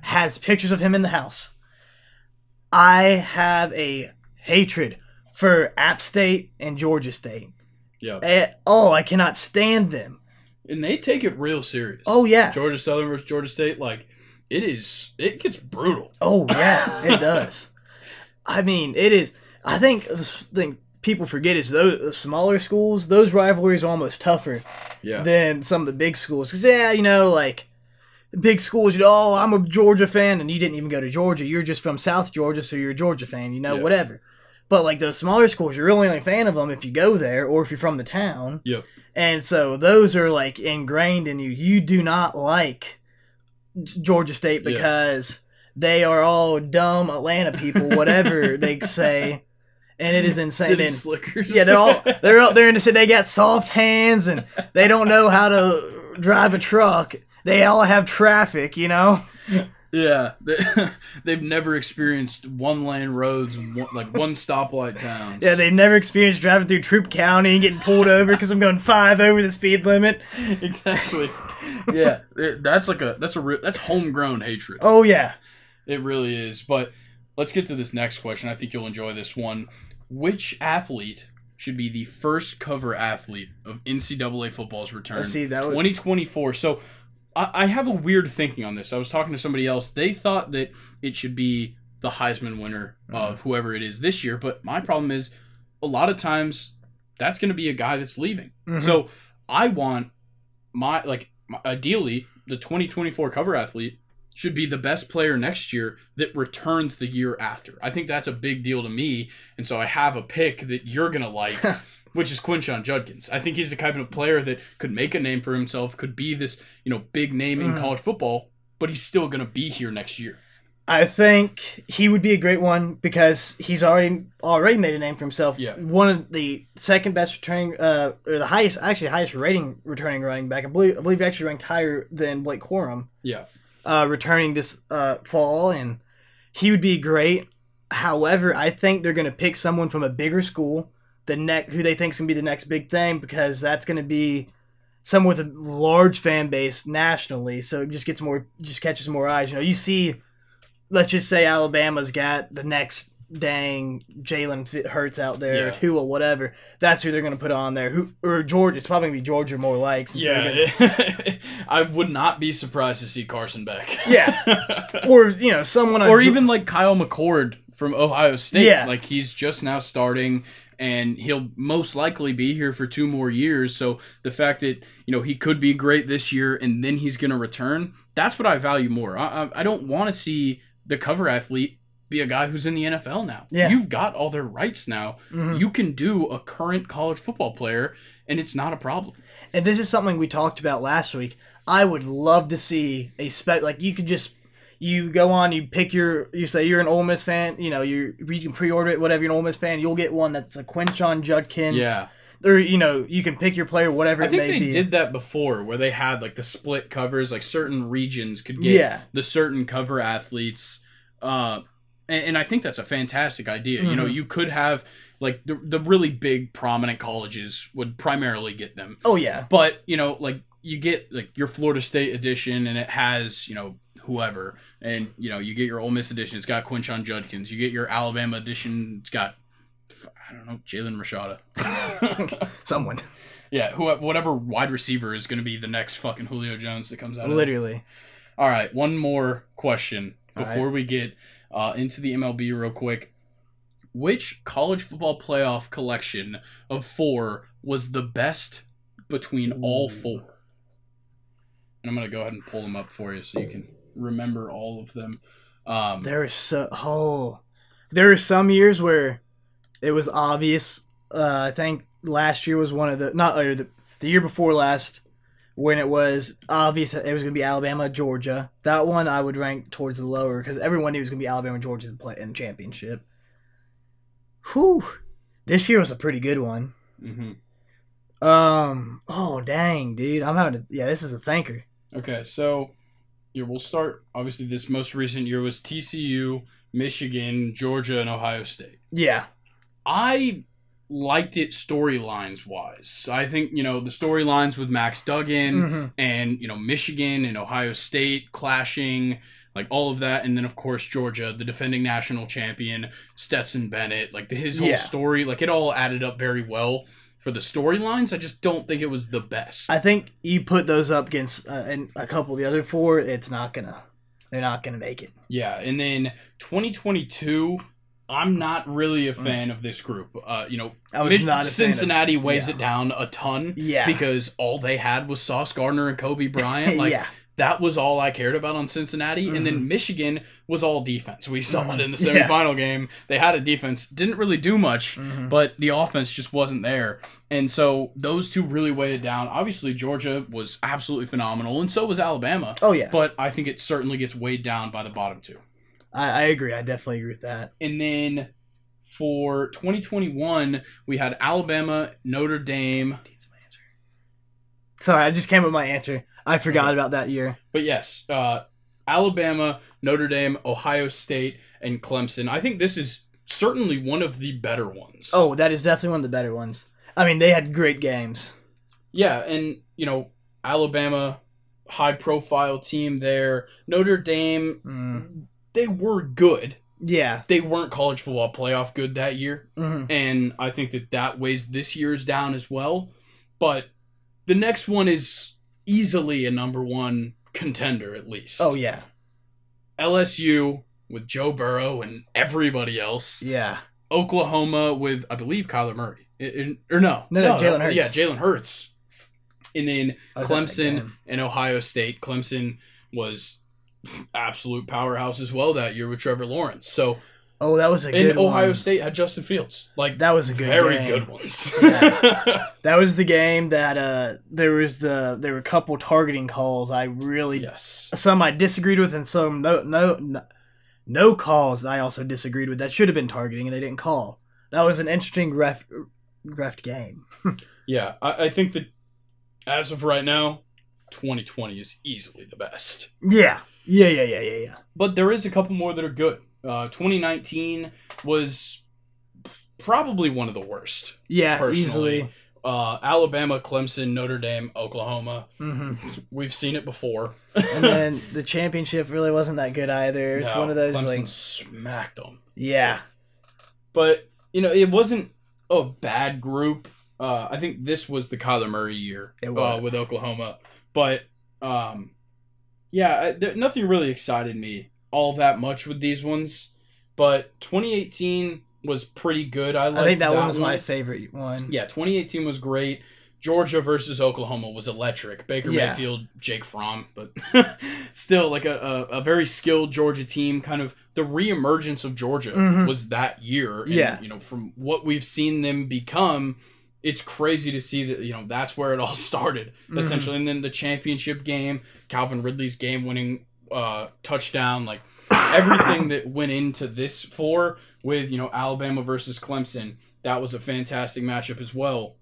has pictures of him in the house. I have a hatred for App State and Georgia State. Yeah. I cannot stand them. And they take it real serious. Oh, yeah. Georgia Southern versus Georgia State, like, it gets brutal. Oh, yeah, it does. I mean, it is. I think the thing people forget is the smaller schools, those rivalries are almost tougher than some of the big schools. Because, like, big schools, I'm a Georgia fan, and you didn't even go to Georgia. You're just from South Georgia, so you're a Georgia fan, whatever. But, like, those smaller schools, you're really only a fan of them if you go there or if you're from the town. Yep. And so those are, like, ingrained in you. You do not like Georgia State because they are all dumb Atlanta people, whatever they say. And it is insane. City slickers. Yeah, they're out there in the city. They got soft hands and they don't know how to drive a truck. They all have traffic, Yeah, they've never experienced one-lane roads and one stoplight towns. Yeah, they've never experienced driving through Troop County and getting pulled over because I'm going 5 over the speed limit. Exactly. Yeah, that's homegrown hatred. Oh yeah, it really is. But let's get to this next question. I think you'll enjoy this one. Which athlete should be the first cover athlete of NCAA football's return? 2024. So I have a weird thinking on this. I was talking to somebody else. They thought that it should be the Heisman winner of whoever it is this year. But my problem is a lot of times that's going to be a guy that's leaving. Mm-hmm. So I want ideally the 2024 cover athlete should be the best player next year that returns the year after. I think that's a big deal to me. And so I have a pick that you're going to like, which is Quinshon Judkins. I think he's the kind of player that could make a name for himself, could be this, big name in college football, but he's still going to be here next year. I think he would be a great one because he's already made a name for himself. Yeah. One of the second best returning, or the highest rating returning running back. I believe he actually ranked higher than Blake Corum. Yeah. Returning this fall, and he would be great. However, I think they're going to pick someone from a bigger school, who they think is going to be the next big thing, because that's going to be someone with a large fan base nationally. So it just catches more eyes. You see, let's just say Alabama's got the next dang, Jalen Hurts out there, Yeah. Tua, whatever. That's who they're going to put on there. Or Georgia. It's probably going to be Georgia more like. Yeah, I would not be surprised to see Carson back. Yeah. Or, someone... Or even like Kyle McCord from Ohio State. Yeah. Like, he's just now starting, and he'll most likely be here for 2 more years. So the fact that, he could be great this year and then he's going to return, that's what I value more. I don't want to see the cover athlete be a guy who's in the NFL now. Yeah. You've got all their rights now. Mm-hmm. You can do a current college football player, and it's not a problem. And this is something we talked about last week. I would love to see you go on, you say you're an Ole Miss fan, you can pre-order it, whatever, you're an Ole Miss fan, you'll get one that's a Quinshon Judkins. Yeah. Or, you can pick your player, whatever it may be. I think they did that before, where they had, like, the split covers, like, certain regions could get the certain cover athletes, and I think that's a fantastic idea. Mm-hmm. You could have, like, the really big prominent colleges would primarily get them. Oh, yeah. But, like, you get, like, your Florida State edition, and it has, whoever. And, you get your Ole Miss edition, it's got Quinshon Judkins. You get your Alabama edition, it's got, I don't know, Jalen Rashada. Someone. Yeah, whatever wide receiver is going to be the next fucking Julio Jones that comes out. Literally. All right, one more question before we get into the MLB real quick. Which college football playoff collection of 4 was the best between all 4? And I'm going to go ahead and pull them up for you so you can remember all of them. There are some years where it was obvious. I think last year was one of the year before last, when it was obvious that it was going to be Alabama, Georgia. That one I would rank towards the lower because everyone knew it was going to be Alabama, Georgia in the championship. Whew. This year was a pretty good one. Mm-hmm. Oh, dang, dude. This is a thinker. Okay, so we'll start. Obviously, this most recent year was TCU, Michigan, Georgia, and Ohio State. Yeah. I liked it storylines wise. I think, the storylines with Max Duggan and, Michigan and Ohio State clashing, like all of that. And then, of course, Georgia, the defending national champion, Stetson Bennett, like his whole story, like it all added up very well for the storylines. I just don't think it was the best. I think you put those up against and a couple of the other 4, they're not going to make it. Yeah. And then 2022, I'm not really a fan of this group. I was not a Cincinnati fan weighs it down a ton. Yeah. Because all they had was Sauce Gardner and Kobe Bryant. Like, that was all I cared about on Cincinnati. And then Michigan was all defense. We saw it in the semifinal game. They had a defense. Didn't really do much, but the offense just wasn't there. And so those 2 really weighed it down. Obviously, Georgia was absolutely phenomenal, and so was Alabama. Oh, yeah. But I think it certainly gets weighed down by the bottom 2. I agree. I definitely agree with that. And then for 2021, we had Alabama, Notre Dame. Sorry, I just came up with my answer. I forgot about that year. But yes, Alabama, Notre Dame, Ohio State, and Clemson. I think this is certainly one of the better ones. Oh, that is definitely one of the better ones. I mean, they had great games. Yeah, and, Alabama, high-profile team there. Notre Dame, they were good. Yeah. They weren't college football playoff good that year. And I think that weighs this year's down as well. But the next one is easily a number 1 contender, at least. Oh, yeah. LSU with Joe Burrow and everybody else. Yeah. Oklahoma with, I believe, Kyler Murray. No, Jalen Hurts. Yeah, Jalen Hurts. And then Clemson and Ohio State. Clemson was absolute powerhouse as well that year with Trevor Lawrence. So, that was a good one. And Ohio State had Justin Fields. Like, that was a good very game. Good ones. Yeah. That was the game that there were a couple targeting calls I really some I disagreed with, and some no calls I also disagreed with that should have been targeting and they didn't call. That was an interesting ref game. Yeah, I think that as of right now, 2020 is easily the best. Yeah. But there is a couple more that are good. 2019 was probably one of the worst. Yeah, personally. easily. Alabama, Clemson, Notre Dame, Oklahoma. We've seen it before. And then the championship really wasn't that good either. It's one of those Clemson smacked them. Yeah. But, it wasn't a bad group. I think this was the Kyler Murray year with Oklahoma. But, nothing really excited me all that much with these ones. But 2018 was pretty good. I think that one was my favorite one. Yeah, 2018 was great. Georgia versus Oklahoma was electric. Baker Mayfield, Jake Fromm, but still like a very skilled Georgia team. Kind of the reemergence of Georgia was that year. And, from what we've seen them become, it's crazy to see that, that's where it all started, essentially. And then the championship game, Calvin Ridley's game-winning touchdown, like everything that went into this with, Alabama versus Clemson, that was a fantastic matchup as well.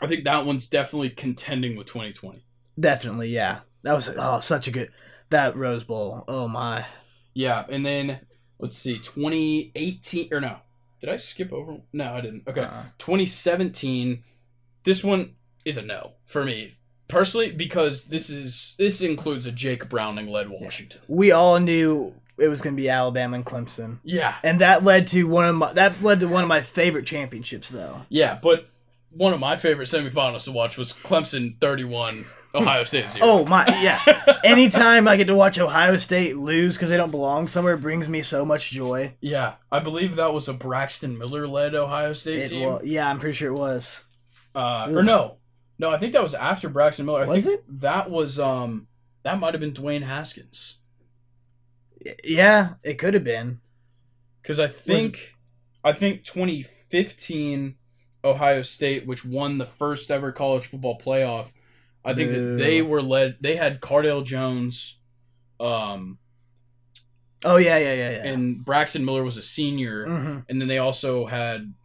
I think that one's definitely contending with 2020. Definitely, yeah. That was such a good that Rose Bowl. Oh my. Yeah, and then let's see, 2018 or no. Did I skip over? No, I didn't. Okay. 2017. This one is a no for me personally because this includes a Jake Browning led Washington. We all knew it was going to be Alabama and Clemson. Yeah. And that led to one of my favorite championships though. Yeah, but one of my favorite semifinals to watch was Clemson 31, Ohio State 0. Oh, my, yeah. Anytime I get to watch Ohio State lose because they don't belong somewhere, it brings me so much joy. Yeah, I believe that was a Braxton Miller-led Ohio State team. Well, yeah, I'm pretty sure it was. Or no. No, I think that was after Braxton Miller. Was it? That was, that might have been Dwayne Haskins. Yeah, it could have been. Because I think 2015... Ohio State, which won the first ever college football playoff, I think that they were led. They had Cardale Jones. Yeah. And Braxton Miller was a senior, and then they also had,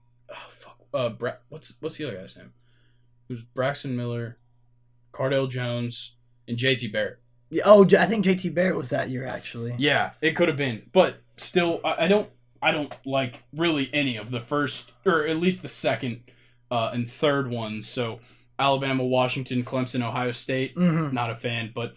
what's the other guy's name? It was Braxton Miller, Cardale Jones, and J.T. Barrett. Yeah, I think J.T. Barrett was that year actually. Yeah, it could have been, but still, I don't like really any of the first, or at least the second and third ones. So Alabama, Washington, Clemson, Ohio State, not a fan. But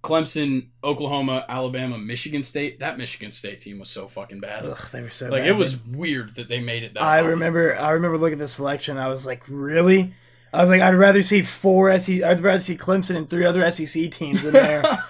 Clemson, Oklahoma, Alabama, Michigan State. That Michigan State team was so fucking bad. Ugh, they were so bad. It was weird that they made it that I remember looking at the selection. I was like, really? I was like, I'd rather see Clemson and 3 other SEC teams in there.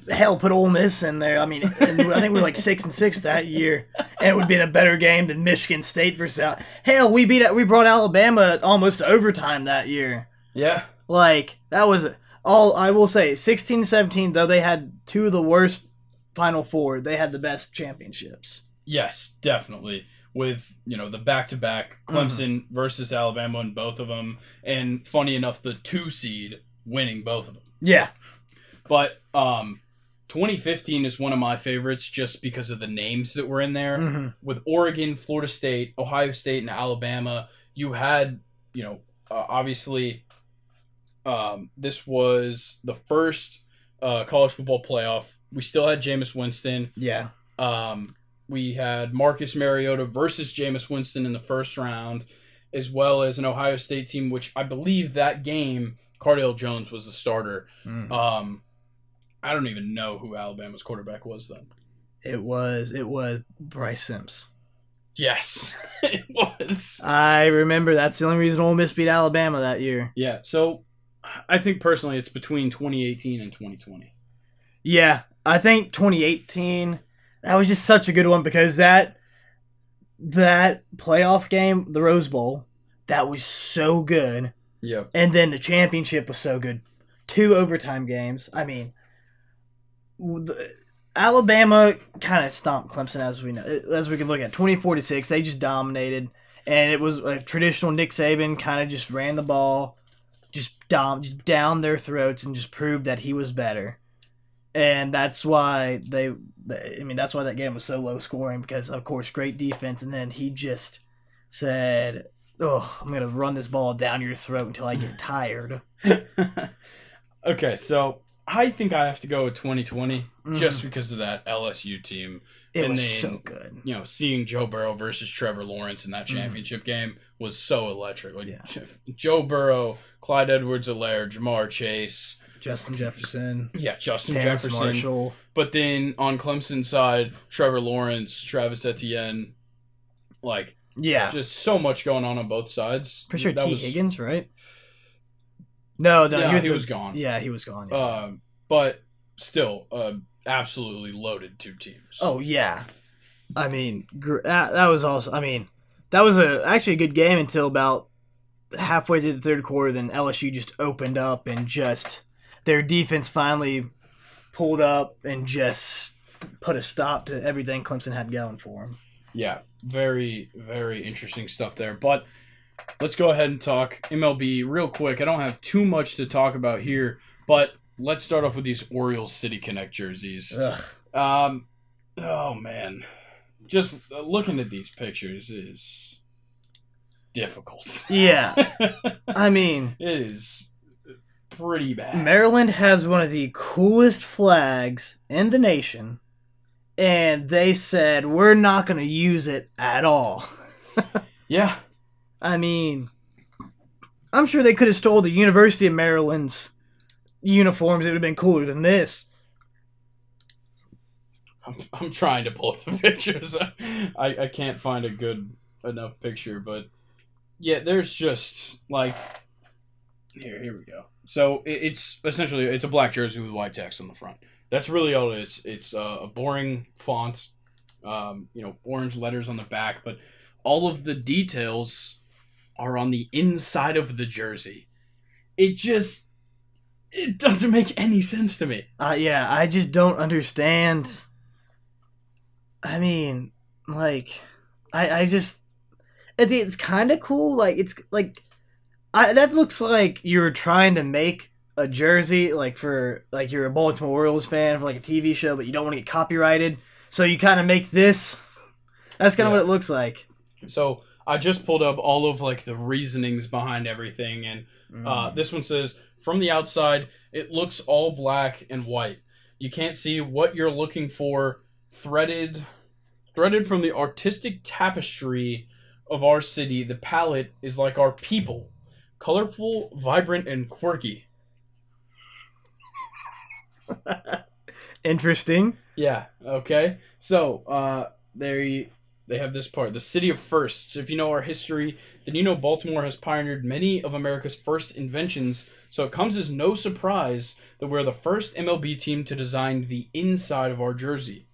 Hell, put Ole Miss in there. I mean, I think we were like 6-6 that year, and it would have been a better game than Michigan State versus Hell, we brought Alabama almost to overtime that year. Yeah, like that was all. I will say, 16-17 though they had 2 of the worst Final Four. They had the best championships. Yes, definitely. With the back-to-back Clemson versus Alabama in both of them, and funny enough, the 2 seed winning both of them. Yeah. But 2015 is one of my favorites just because of the names that were in there. With Oregon, Florida State, Ohio State, and Alabama, you had, obviously, this was the first college football playoff. We still had Jameis Winston. Yeah. We had Marcus Mariota versus Jameis Winston in the first round, as well as an Ohio State team, which I believe that game, Cardale Jones was the starter. I don't even know who Alabama's quarterback was then. It was Bryce Sims. Yes, it was. I remember that's the only reason Ole Miss beat Alabama that year. Yeah, so I think personally it's between 2018 and 2020. Yeah, I think 2018, that was just such a good one because that playoff game, the Rose Bowl, that was so good. Yeah. And then the championship was so good. 2 overtime games. I mean, Alabama kind of stomped Clemson as we can look at 24-6. They just dominated, and it was a traditional Nick Saban kind of just ran the ball, just down their throats, and just proved that he was better. And that's why that's why that game was so low scoring because of course great defense, and then he just said, "Oh, I'm gonna run this ball down your throat until I get tired." Okay, so I think I have to go with 2020 just because of that LSU team. It was so good. Seeing Joe Burrow versus Trevor Lawrence in that championship game was so electric. Joe Burrow, Clyde Edwards-Helaire, Jamar Chase, Justin Jefferson. Yeah, Justin Terrence Jefferson. Marshall. But then on Clemson's side, Trevor Lawrence, Travis Etienne, Like, Yeah. just so much going on both sides. Pretty sure That Higgins, right? No, he was gone. Yeah, he was gone. Yeah. But still, absolutely loaded 2 teams. Oh yeah, I mean that was also. I mean, that was actually a good game until about halfway through the third quarter. Then LSU just opened up and just their defense finally pulled up and just put a stop to everything Clemson had going for them. Yeah, very, very interesting stuff there. But let's go ahead and talk MLB real quick. I don't have too much to talk about here, but let's start off with these Orioles City Connect jerseys. Ugh. Oh, man. Just looking at these pictures is difficult. Yeah. I mean, it is pretty bad. Maryland has one of the coolest flags in the nation, and they said, we're not going to use it at all. Yeah. I mean, I'm sure they could have stole the University of Maryland's uniforms. It would have been cooler than this. I'm trying to pull up the pictures. I can't find a good enough picture, but yeah, there's just like here we go. So it's essentially a black jersey with white text on the front. That's really all it is. It's a boring font, orange letters on the back, but all of the details are on the inside of the jersey. It doesn't make any sense to me. Yeah, I just don't understand. I mean, like, it's kind of cool. Like, it's like, that looks like you're trying to make a jersey, like you're a Baltimore Orioles fan for like a TV show, but you don't want to get copyrighted, so you kind of make this. That's kind of what it looks like. So I just pulled up all of like the reasonings behind everything, and this one says, from the outside, it looks all black and white. You can't see what you're looking for. Threaded from the artistic tapestry of our city, the palette is like our people. Colorful, vibrant, and quirky. Interesting. Yeah, okay. So, they have this part. The city of firsts. If you know our history, then you know Baltimore has pioneered many of America's first inventions, so it comes as no surprise that we're the first MLB team to design the inside of our jersey.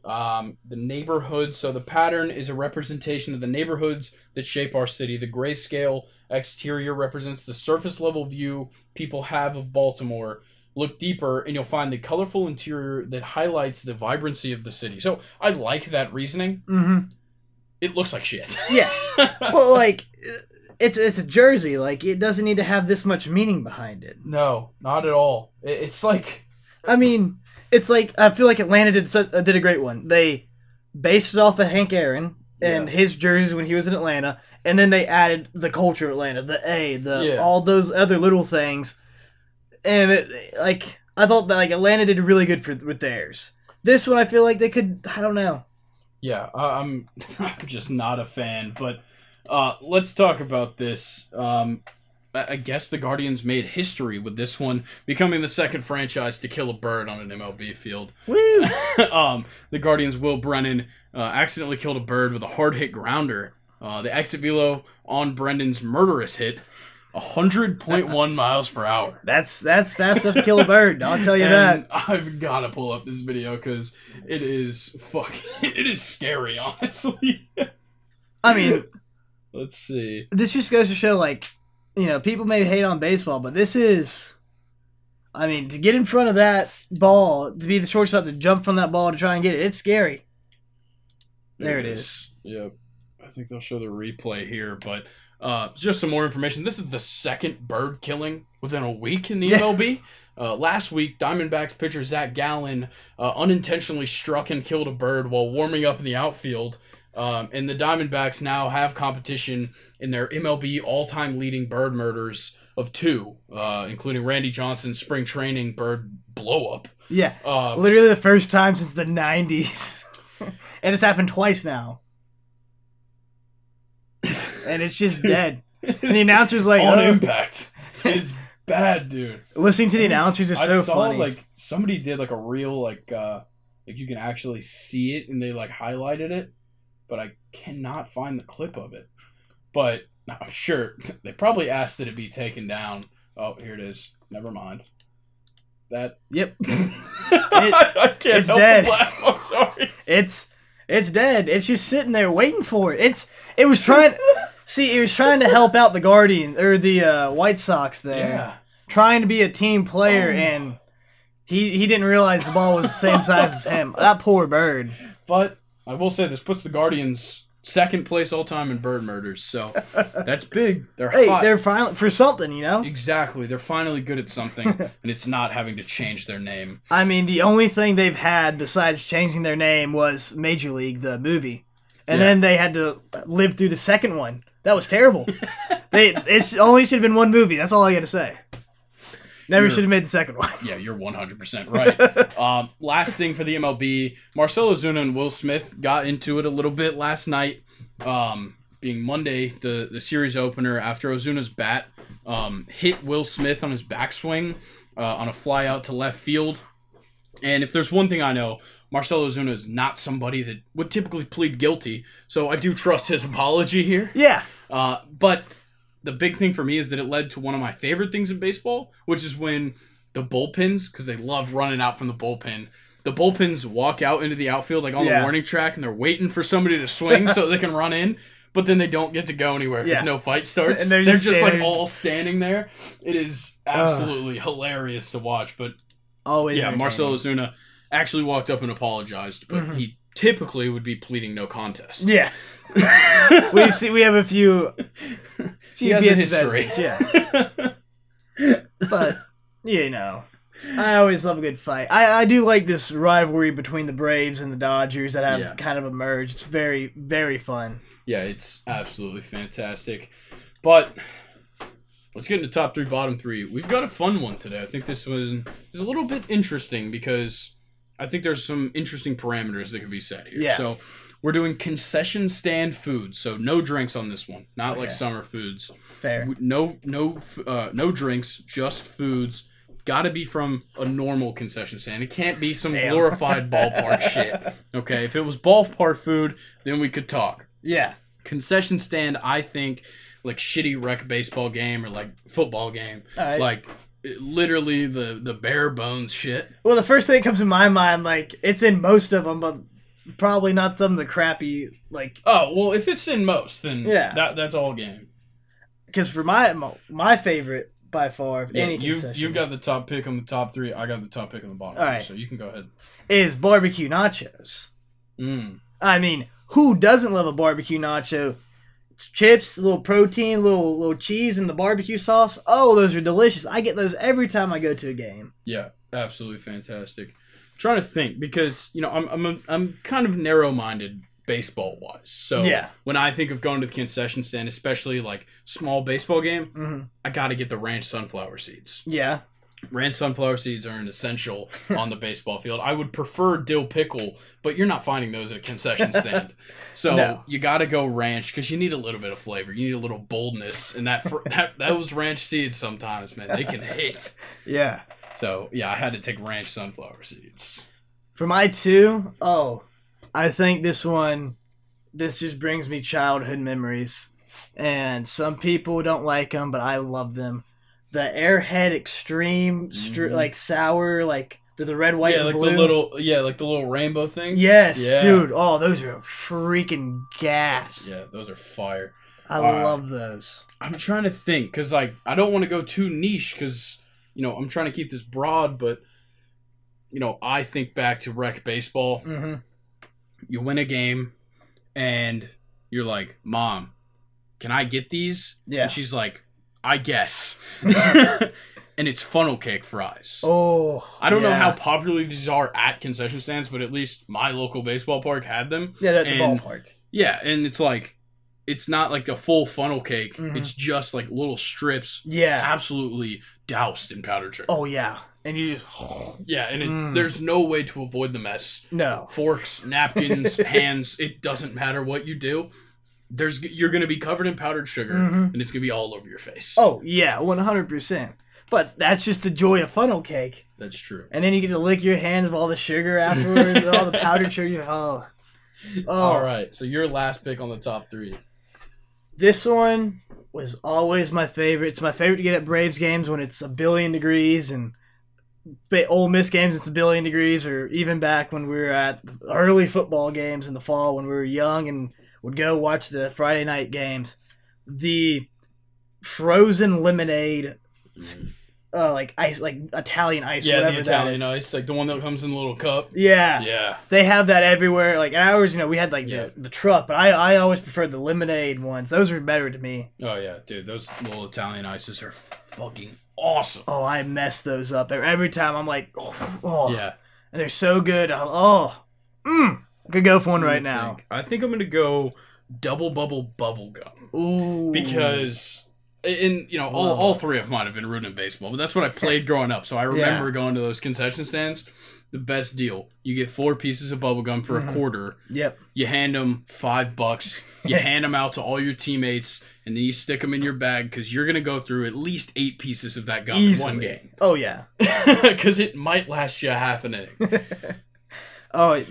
The neighborhood, so the pattern is a representation of the neighborhoods that shape our city. The grayscale exterior represents the surface level view people have of Baltimore. Look deeper and you'll find the colorful interior that highlights the vibrancy of the city. So I like that reasoning. Mm-hmm. It looks like shit. Yeah. But like, it's a jersey. Like, it doesn't need to have this much meaning behind it. No, not at all. It's like, I mean, it's like, I feel like Atlanta did a great one. They based it off of Hank Aaron and his jerseys when he was in Atlanta, and then they added the culture of Atlanta, all those other little things. And I thought that like Atlanta did really good with theirs. This one, I feel like they could. I don't know. Yeah, I'm just not a fan. But let's talk about this. I guess the Guardians made history with this one, becoming the second franchise to kill a bird on an MLB field. Woo! The Guardians' Will Brennan accidentally killed a bird with a hard hit grounder. The exit velo on Brendan's murderous hit. 100.1 miles per hour. That's fast enough to kill a bird. I'll tell you that. I've got to pull up this video because it is scary, honestly. I mean, let's see. This just goes to show, like, people may hate on baseball, but this is, I mean, to get in front of that ball, to be the shortstop, to jump from that ball to try and get it, it's scary. There it is. Yep. I think they'll show the replay here, but just some more information. This is the second bird killing within a week in the MLB. Last week, Diamondbacks pitcher Zach Gallen unintentionally struck and killed a bird while warming up in the outfield. And the Diamondbacks now have competition in their MLB all-time leading bird murders of 2, including Randy Johnson's spring training bird blow-up. Yeah, literally the first time since the 90s. And it's happened twice now. And it's just dead. And the announcer's like, on impact. It's bad, dude. Listening to the announcers is so funny. I saw, like, somebody did, like, a real, like you can actually see it, and they, like, highlighted it. but I cannot find the clip of it. But I'm sure they probably asked that it be taken down. Oh, here it is. Never mind. That. Yep. I can't it's help dead. but laugh. I'm sorry. It's dead. It's just sitting there waiting for it. It was trying. See, it was trying to help out the Guardian or the White Sox there. Yeah. Trying to be a team player, and he didn't realize the ball was the same size as him. That poor bird. But I will say this puts the Guardians second place all time in bird murders, so that's big. They're hot. They're finally for something, you know. Exactly, they're finally good at something, and it's not having to change their name. I mean, the only thing they've had besides changing their name was Major League, the movie, and then they had to live through the second one. That was terrible. It only should have been one movie. That's all I got to say. Never should have made the second one. Yeah, you're 100% right. Last thing for the MLB, Marcell Ozuna and Will Smith got into it a little bit last night, being Monday, the series opener, after Ozuna's bat hit Will Smith on his backswing on a fly out to left field. And if there's one thing I know, Marcell Ozuna is not somebody that would typically plead guilty, so I do trust his apology here. Yeah. But the big thing for me is that it led to one of my favorite things in baseball, which is when the bullpens, because they love running out from the bullpens walk out into the outfield like on the warning track, and they're waiting for somebody to swing so they can run in, but then they don't get to go anywhere because no fight starts. And they're just like all standing there. It is absolutely hilarious to watch. But always Marcell Ozuna actually walked up and apologized, but he typically would be pleading no contest. Yeah. we have a few he has a history. But you know, I always love a good fight. I do like this rivalry between the Braves and the Dodgers that have kind of emerged. It's very, very fun. Yeah, it's absolutely fantastic. But let's get into top three, bottom three. We've got a fun one today. I think this is a little bit interesting because I think there's some interesting parameters that can be set here. Yeah. So we're doing concession stand foods, so no drinks on this one, not like summer foods. Fair. No drinks, just foods. Got to be from a normal concession stand. It can't be some glorified ballpark shit. Okay, if it was ballpark food, then we could talk. Yeah. Concession stand, I think, like shitty rec baseball game or like football game, like literally the bare bones shit. Well, the first thing that comes to my mind, like it's in most of them, but probably not some of the crappy like. Oh well, if it's in most, then that's all game. Because for my favorite by far of any concession, you've got the top pick on the top three. I got the top pick on the bottom. All right, so you can go ahead. Is barbecue nachos. I mean, who doesn't love a barbecue nacho? It's chips, a little protein, a little cheese, and the barbecue sauce. Oh, those are delicious. I get those every time I go to a game. Yeah, absolutely fantastic. I'm trying to think because I'm kind of narrow-minded baseball wise. So when I think of going to the concession stand, especially like small baseball game, I got to get the ranch sunflower seeds. Yeah. Ranch sunflower seeds are an essential on the baseball field. I would prefer dill pickle, but you're not finding those at a concession stand. So you got to go ranch because you need a little bit of flavor. You need a little boldness, and those ranch seeds sometimes, man, they can hit. Yeah. So I had to take ranch sunflower seeds. For my two, I think this just brings me childhood memories, and some people don't like them, but I love them. The Airhead Extreme, like sour, like the red, white, and blue. Like the little rainbow things. Yes, dude. Oh, those are freaking gas. Yeah, those are fire. I love those. I'm trying to think because I don't want to go too niche because I'm trying to keep this broad, but I think back to rec baseball. You win a game, and you're like, "Mom, can I get these?" Yeah, and she's like, I guess. And it's funnel cake fries. Oh, I don't know how popular these are at concession stands, but at least my local baseball park had them. Yeah, at the ballpark. Yeah, and it's like, it's not like a full funnel cake. It's just like little strips. Yeah. Absolutely doused in powdered sugar. Oh, yeah. And you just... Yeah, and there's no way to avoid the mess. No. Forks, napkins, hands, it doesn't matter what you do. You're going to be covered in powdered sugar, and it's going to be all over your face. Oh, yeah, 100%. But that's just the joy of funnel cake. That's true. And then you get to lick your hands of all the sugar afterwards, all the powdered sugar. Oh, All right, so your last pick on the top 3. This one was always my favorite. It's my favorite to get at Braves games when it's 1,000,000,000 degrees, and Ole Miss games it's 1,000,000,000 degrees, or even back when we were at early football games in the fall when we were young and would go watch the Friday night games. The frozen lemonade, like ice, like Italian ice, whatever the Italian that is. ice, like the one that comes in the little cup. Yeah. They have that everywhere. Like ours, we had like the truck, but I always preferred the lemonade ones. Those were better to me. Oh yeah, dude, those little Italian ices are fucking awesome. Oh, I mess those up every time. I'm like, oh. Yeah, and they're so good. I could go for one right now. I think I'm gonna go double bubble bubble gum. Ooh, because. And all 3 of mine have been rooting in baseball, but that's what I played growing up. So I remember going to those concession stands. The best deal: you get 4 pieces of bubble gum for a quarter. Yep. You hand them $5. You hand them out to all your teammates, and then you stick them in your bag because you're gonna go through at least 8 pieces of that gum in one game. Oh yeah, because it might last you a half an inning. Oh,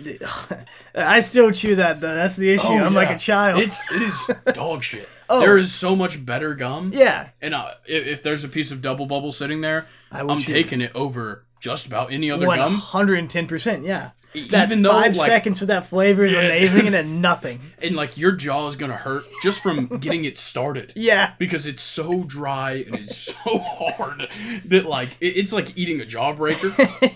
I still chew that though. That's the issue. I'm like a child. It is dog shit. There is so much better gum. Yeah. And if there's a piece of double bubble sitting there, I'm taking it over just about any other gum. 110%, yeah. Even though 5 seconds with that flavor is amazing, and then nothing. And like your jaw is gonna hurt just from getting it started. Yeah. Because it's so dry and it's so hard that like it's like eating a jawbreaker.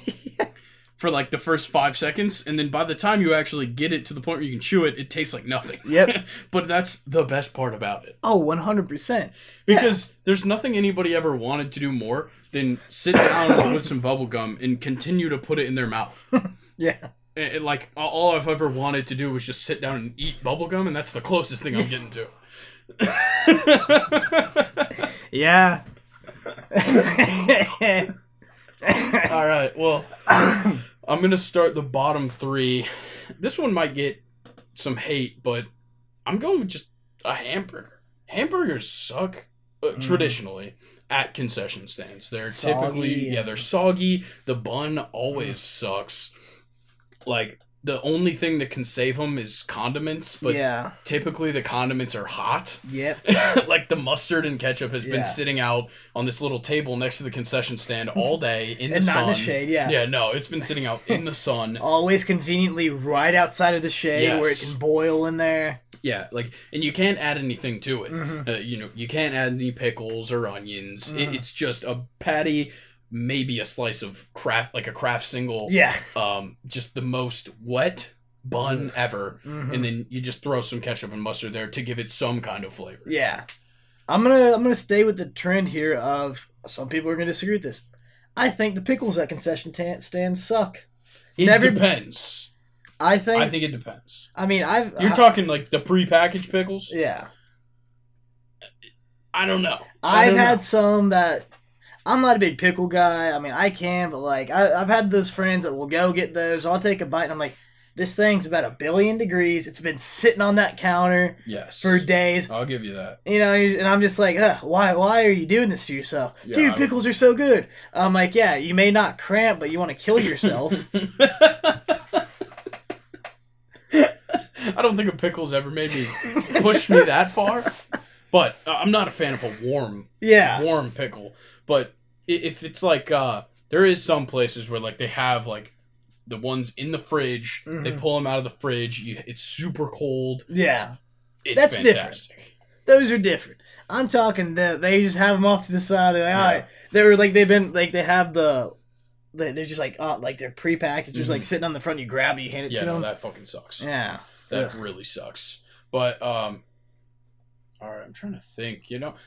For like the first 5 seconds, and then by the time you actually get it to the point where you can chew it, it tastes like nothing. Yep. But that's the best part about it. Oh, 100%. Because there's nothing anybody ever wanted to do more than sit down with some bubble gum and continue to put it in their mouth. Yeah. Like all I've ever wanted to do was just sit down and eat bubble gum, and that's the closest thing I'm getting to. Yeah. All right. Well. I'm going to start the bottom 3. This one might get some hate, but I'm going with just a hamburger. Hamburgers suck traditionally at concession stands. They're typically, they're soggy. The bun always sucks. Like, the only thing that can save them is condiments, but typically the condiments are hot. Yep. Like the mustard and ketchup has been sitting out on this little table next to the concession stand all day in the sun. Not in the shade, Yeah, no, it's been sitting out in the sun. Always conveniently right outside of the shade where it can boil in there. Yeah, like, and you can't add anything to it. You can't add any pickles or onions. It's just a patty. Maybe a slice of Kraft, like a Kraft single. Yeah. Just the most wet bun ever. And then you just throw some ketchup and mustard there to give it some kind of flavor. Yeah. I'm gonna stay with the trend here of some people are gonna disagree with this. I think the pickles at concession stands suck. It depends. I think it depends. I mean, You're talking like the prepackaged pickles? Yeah. I don't know. I've had some that. I'm not a big pickle guy. I mean, I can, but like, I've had those friends that will go get those. I'll take a bite, and I'm like, this thing's about 1,000,000,000 degrees. It's been sitting on that counter for days. I'll give you that. And I'm just like, why are you doing this to yourself? Yeah, dude, pickles are so good. I'm like, yeah, you may not cramp, but you want to kill yourself. I don't think a pickle's ever made me push me that far. But I'm not a fan of a warm pickle. But if it's like, there is some places where like they have like the ones in the fridge. They pull them out of the fridge. It's super cold. Yeah, that's fantastic. Different. Those are different. I'm talking that they just have them off to the side. They're like, all right. They're like they have they're just like they're prepackaged, just like sitting on the front. You grab it, you hand it to them. Yeah, that fucking sucks. Yeah, that really sucks. But all right, I'm trying to think.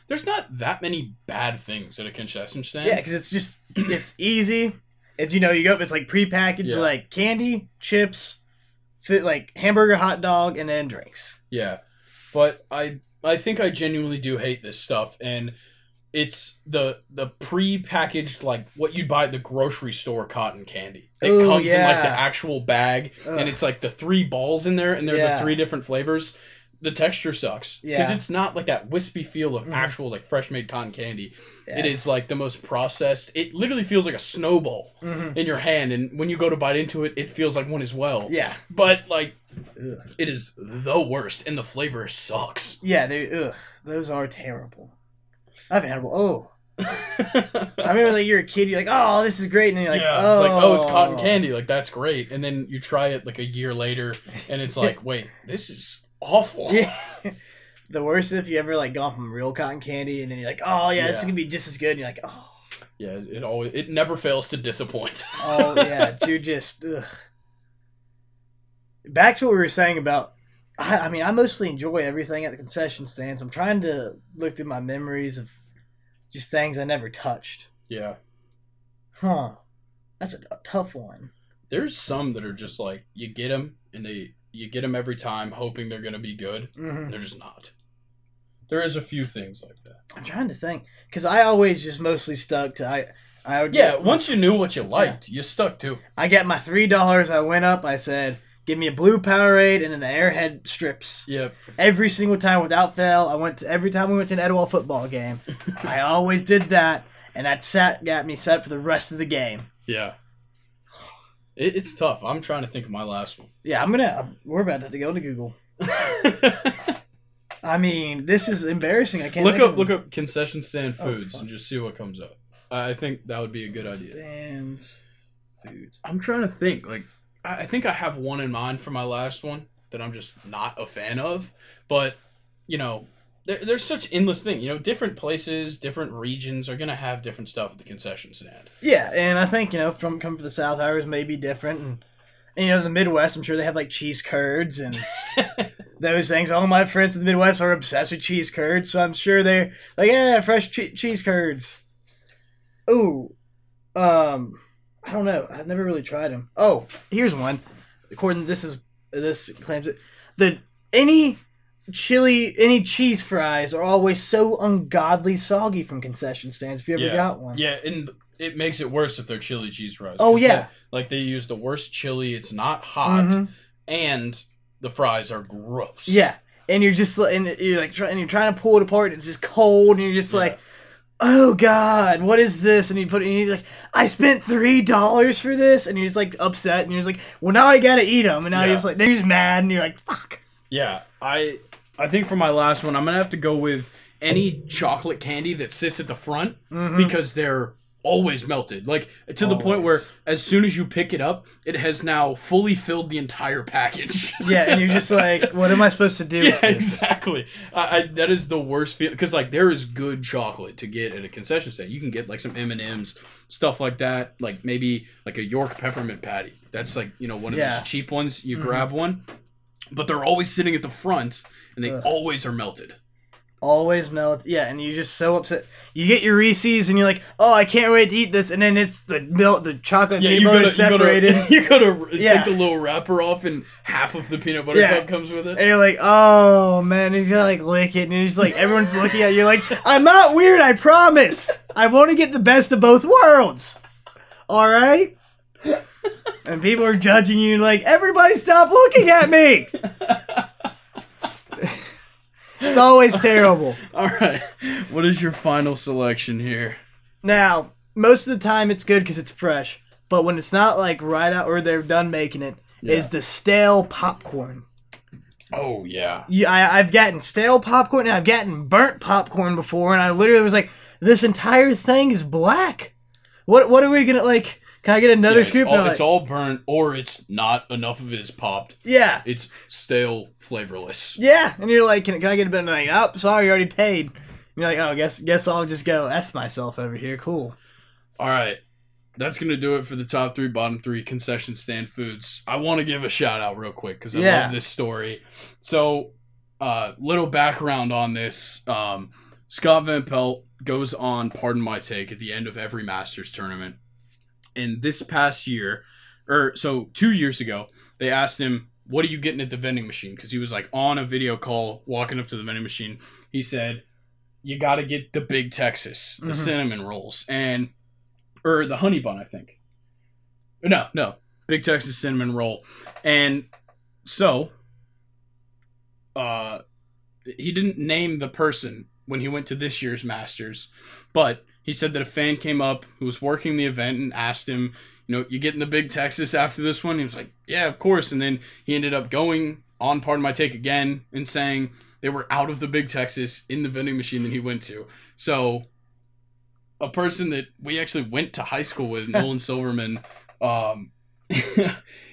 There's not that many bad things at a concession stand. Yeah, because it's easy. It's you go up. It's like prepackaged, like candy, chips, like hamburger, hot dog, and then drinks. Yeah, but I think I genuinely do hate this stuff, and it's the prepackaged like what you'd buy at the grocery store cotton candy. It comes in like the actual bag, and it's like the 3 balls in there, and they're the 3 different flavors. The texture sucks because it's not like that wispy feel of actual like fresh made cotton candy. Yes. It is like the most processed. It literally feels like a snowball in your hand, and when you go to bite into it, it feels like one as well. Yeah, but like Ugh. It is the worst, and the flavor sucks. Yeah, those are terrible. I haven't had one. Oh. I remember like you're a kid, you're like, oh, this is great, and then you're like, yeah, it's like, oh, it's cotton candy, like that's great, and then you try it like a year later, and it's like, wait, this is awful. Yeah. The worst is if you ever like gone from real cotton candy, and then you're like, oh yeah, this is gonna be just as good, and you're like, oh. Yeah, it never fails to disappoint. Oh yeah, you just. Ugh. Back to what we were saying about. I mean, I mostly enjoy everything at the concession stands. I'm trying to look through my memories of just things I never touched. Yeah. Huh. That's a tough one. There's some that are just like, you get them, and you get them every time, hoping they're going to be good. Mm-hmm. They're just not. There is a few things like that. I'm trying to think. Because I always just mostly stuck to... I would once you knew what you liked, you stuck to. I get my $3. I went up, I said... Give me a blue Powerade and then the Airhead strips. Yep. Every single time without fail. Every time we went to an Etowah football game. I always did that, and that got me set for the rest of the game. Yeah. It's tough. I'm trying to think of my last one. Yeah, we're about to go to Google. I mean, this is embarrassing. I can't look up concession stand foods and just see what comes up. I think that would be a good idea. Stands foods. I'm trying to think. Like, I think I have one in mind for my last one that I'm just not a fan of. But, you know, there's such endless thing. You know, different places, different regions are going to have different stuff at the concession stand. Yeah, and I think, you know, coming from the South, ours may be different. And, you know, the Midwest, I'm sure they have, like, cheese curds and those things. All my friends in the Midwest are obsessed with cheese curds, so I'm sure they're like, yeah, fresh cheese curds. Ooh, I don't know. I've never really tried them. Oh, here's one. According to this claims it. Any cheese fries are always so ungodly soggy from concession stands. If you ever got one. Yeah, and it makes it worse if they're chili cheese fries. Oh yeah. They use the worst chili. It's not hot, and the fries are gross. Yeah, and you're trying to pull it apart. And it's just cold, and you're just like. Oh God, what is this? And you're like, I spent $3 for this, and you're just like upset, and you're just like, well, now I gotta eat them, and now you're just like, then you're just mad, and you're like, fuck. Yeah, I think for my last one, I'm gonna have to go with any chocolate candy that sits at the front because they're always melted, like to the point where as soon as you pick it up, it has now fully filled the entire package. Yeah, and you're just like, what am I supposed to do? Yeah, exactly. That is the worst feeling because like there is good chocolate to get at a concession stand. You can get like some M&Ms, stuff like that, like maybe like a York peppermint patty. That's like, you know, one of those cheap ones. You grab one, but they're always sitting at the front, and they always are melted. Always melt. Yeah, and you're just so upset. You get your Reese's, and you're like, oh, I can't wait to eat this, and then it's the chocolate and peanut butter separated. You gotta take the little wrapper off, and half of the peanut butter cup comes with it. And you're like, oh, man, he's gonna, like, lick it, and you're just like, everyone's looking at you, you're like, I'm not weird, I promise. I want to get the best of both worlds. All right? And people are judging you, like, everybody stop looking at me. It's always terrible. All right. What is your final selection here? Now, most of the time it's good because it's fresh. But when it's not like right out or they're done making it, is the stale popcorn. Oh, yeah. I've gotten stale popcorn and I've gotten burnt popcorn before. And I literally was like, this entire thing is black. What are we going to like... Can I get another scoop? It's all burnt, or it's not enough of it is popped. Yeah. It's stale, flavorless. Yeah. And you're like, can I get a bit of like, oh, sorry, you already paid. And you're like, oh, guess I'll just go F myself over here. Cool. All right. That's going to do it for the top 3, bottom 3 concession stand foods. I want to give a shout out real quick because I love this story. So, little background on this. Scott Van Pelt goes on Pardon My Take at the end of every Masters tournament. And this past year, 2 years ago, they asked him, what are you getting at the vending machine? Because he was like on a video call, walking up to the vending machine. He said, you got to get the Big Texas, the cinnamon rolls, or the honey bun, I think. No, Big Texas cinnamon roll. And so, he didn't name the person when he went to this year's Masters, but... He said that a fan came up who was working the event and asked him, you get in the Big Texas after this one? He was like, yeah, of course. And then he ended up going on Pardon My Take again and saying they were out of the Big Texas in the vending machine that he went to. So a person that we actually went to high school with, Nolan Silverman,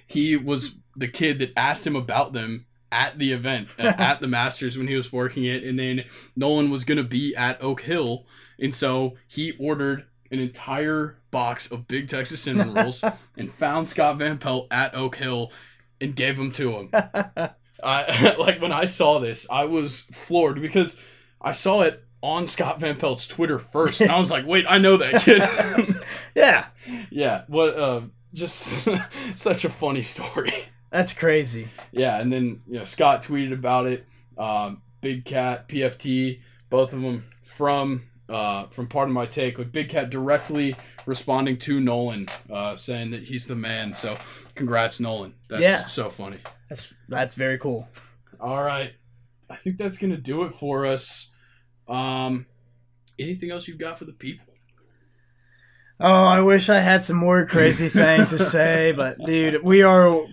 he was the kid that asked him about them at the event, at the Masters when he was working it. And then Nolan was going to be at Oak Hill. And so he ordered an entire box of Big Texas Cinnamon Rolls and found Scott Van Pelt at Oak Hill and gave them to him. Like, when I saw this, I was floored because I saw it on Scott Van Pelt's Twitter first. And I was like, wait, I know that kid. Yeah. Yeah. What, just such a funny story. That's crazy. Yeah. And then, Scott tweeted about it. Big Cat, PFT, both of them from Pardon My Take, with Big Cat directly responding to Nolan, saying that he's the man. So congrats, Nolan. That's so funny. That's very cool. All right. I think that's going to do it for us. Anything else you've got for the people? Oh, I wish I had some more crazy things to say, but dude, we are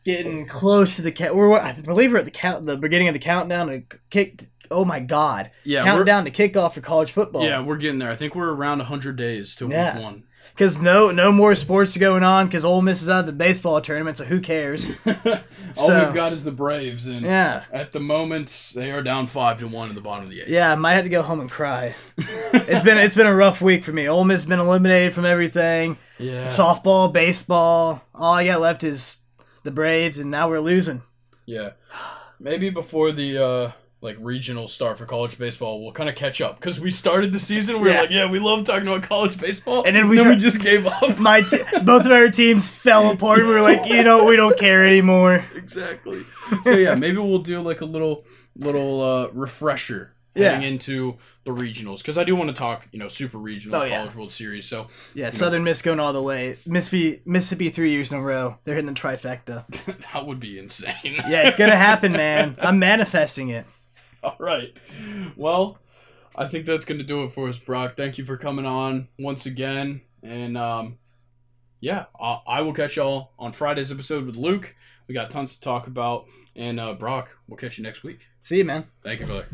getting close to I believe we're at the beginning of the countdown to kick. Oh my God! Yeah, countdown to kickoff for college football. Yeah, we're getting there. I think we're around 100 days to week one. Because no more sports are going on because Ole Miss is out of the baseball tournament, so who cares? All we've got is the Braves, and at the moment they are down 5-1 in the bottom of the 8th. Yeah, I might have to go home and cry. It's been a rough week for me. Ole Miss has been eliminated from everything. Yeah, softball, baseball. All I got left is the Braves, and now we're losing. Yeah, maybe before the regional start for college baseball, we'll kind of catch up because we started the season. We were like, we love talking about college baseball, and then we just gave up. Both of our teams fell apart. We were like, we don't care anymore. Exactly. So yeah, maybe we'll do like a little refresher heading into the regionals, because I do want to talk super regionals, College World Series. So Southern Miss going all the way. Mississippi 3 years in a row. They're hitting the trifecta. That would be insane. Yeah, it's gonna happen, man. I'm manifesting it. All right. Well, I think that's going to do it for us, Brock. Thank you for coming on once again. And, I will catch y'all on Friday's episode with Luke. We got tons to talk about. And, Brock, we'll catch you next week. See you, man. Thank you, brother.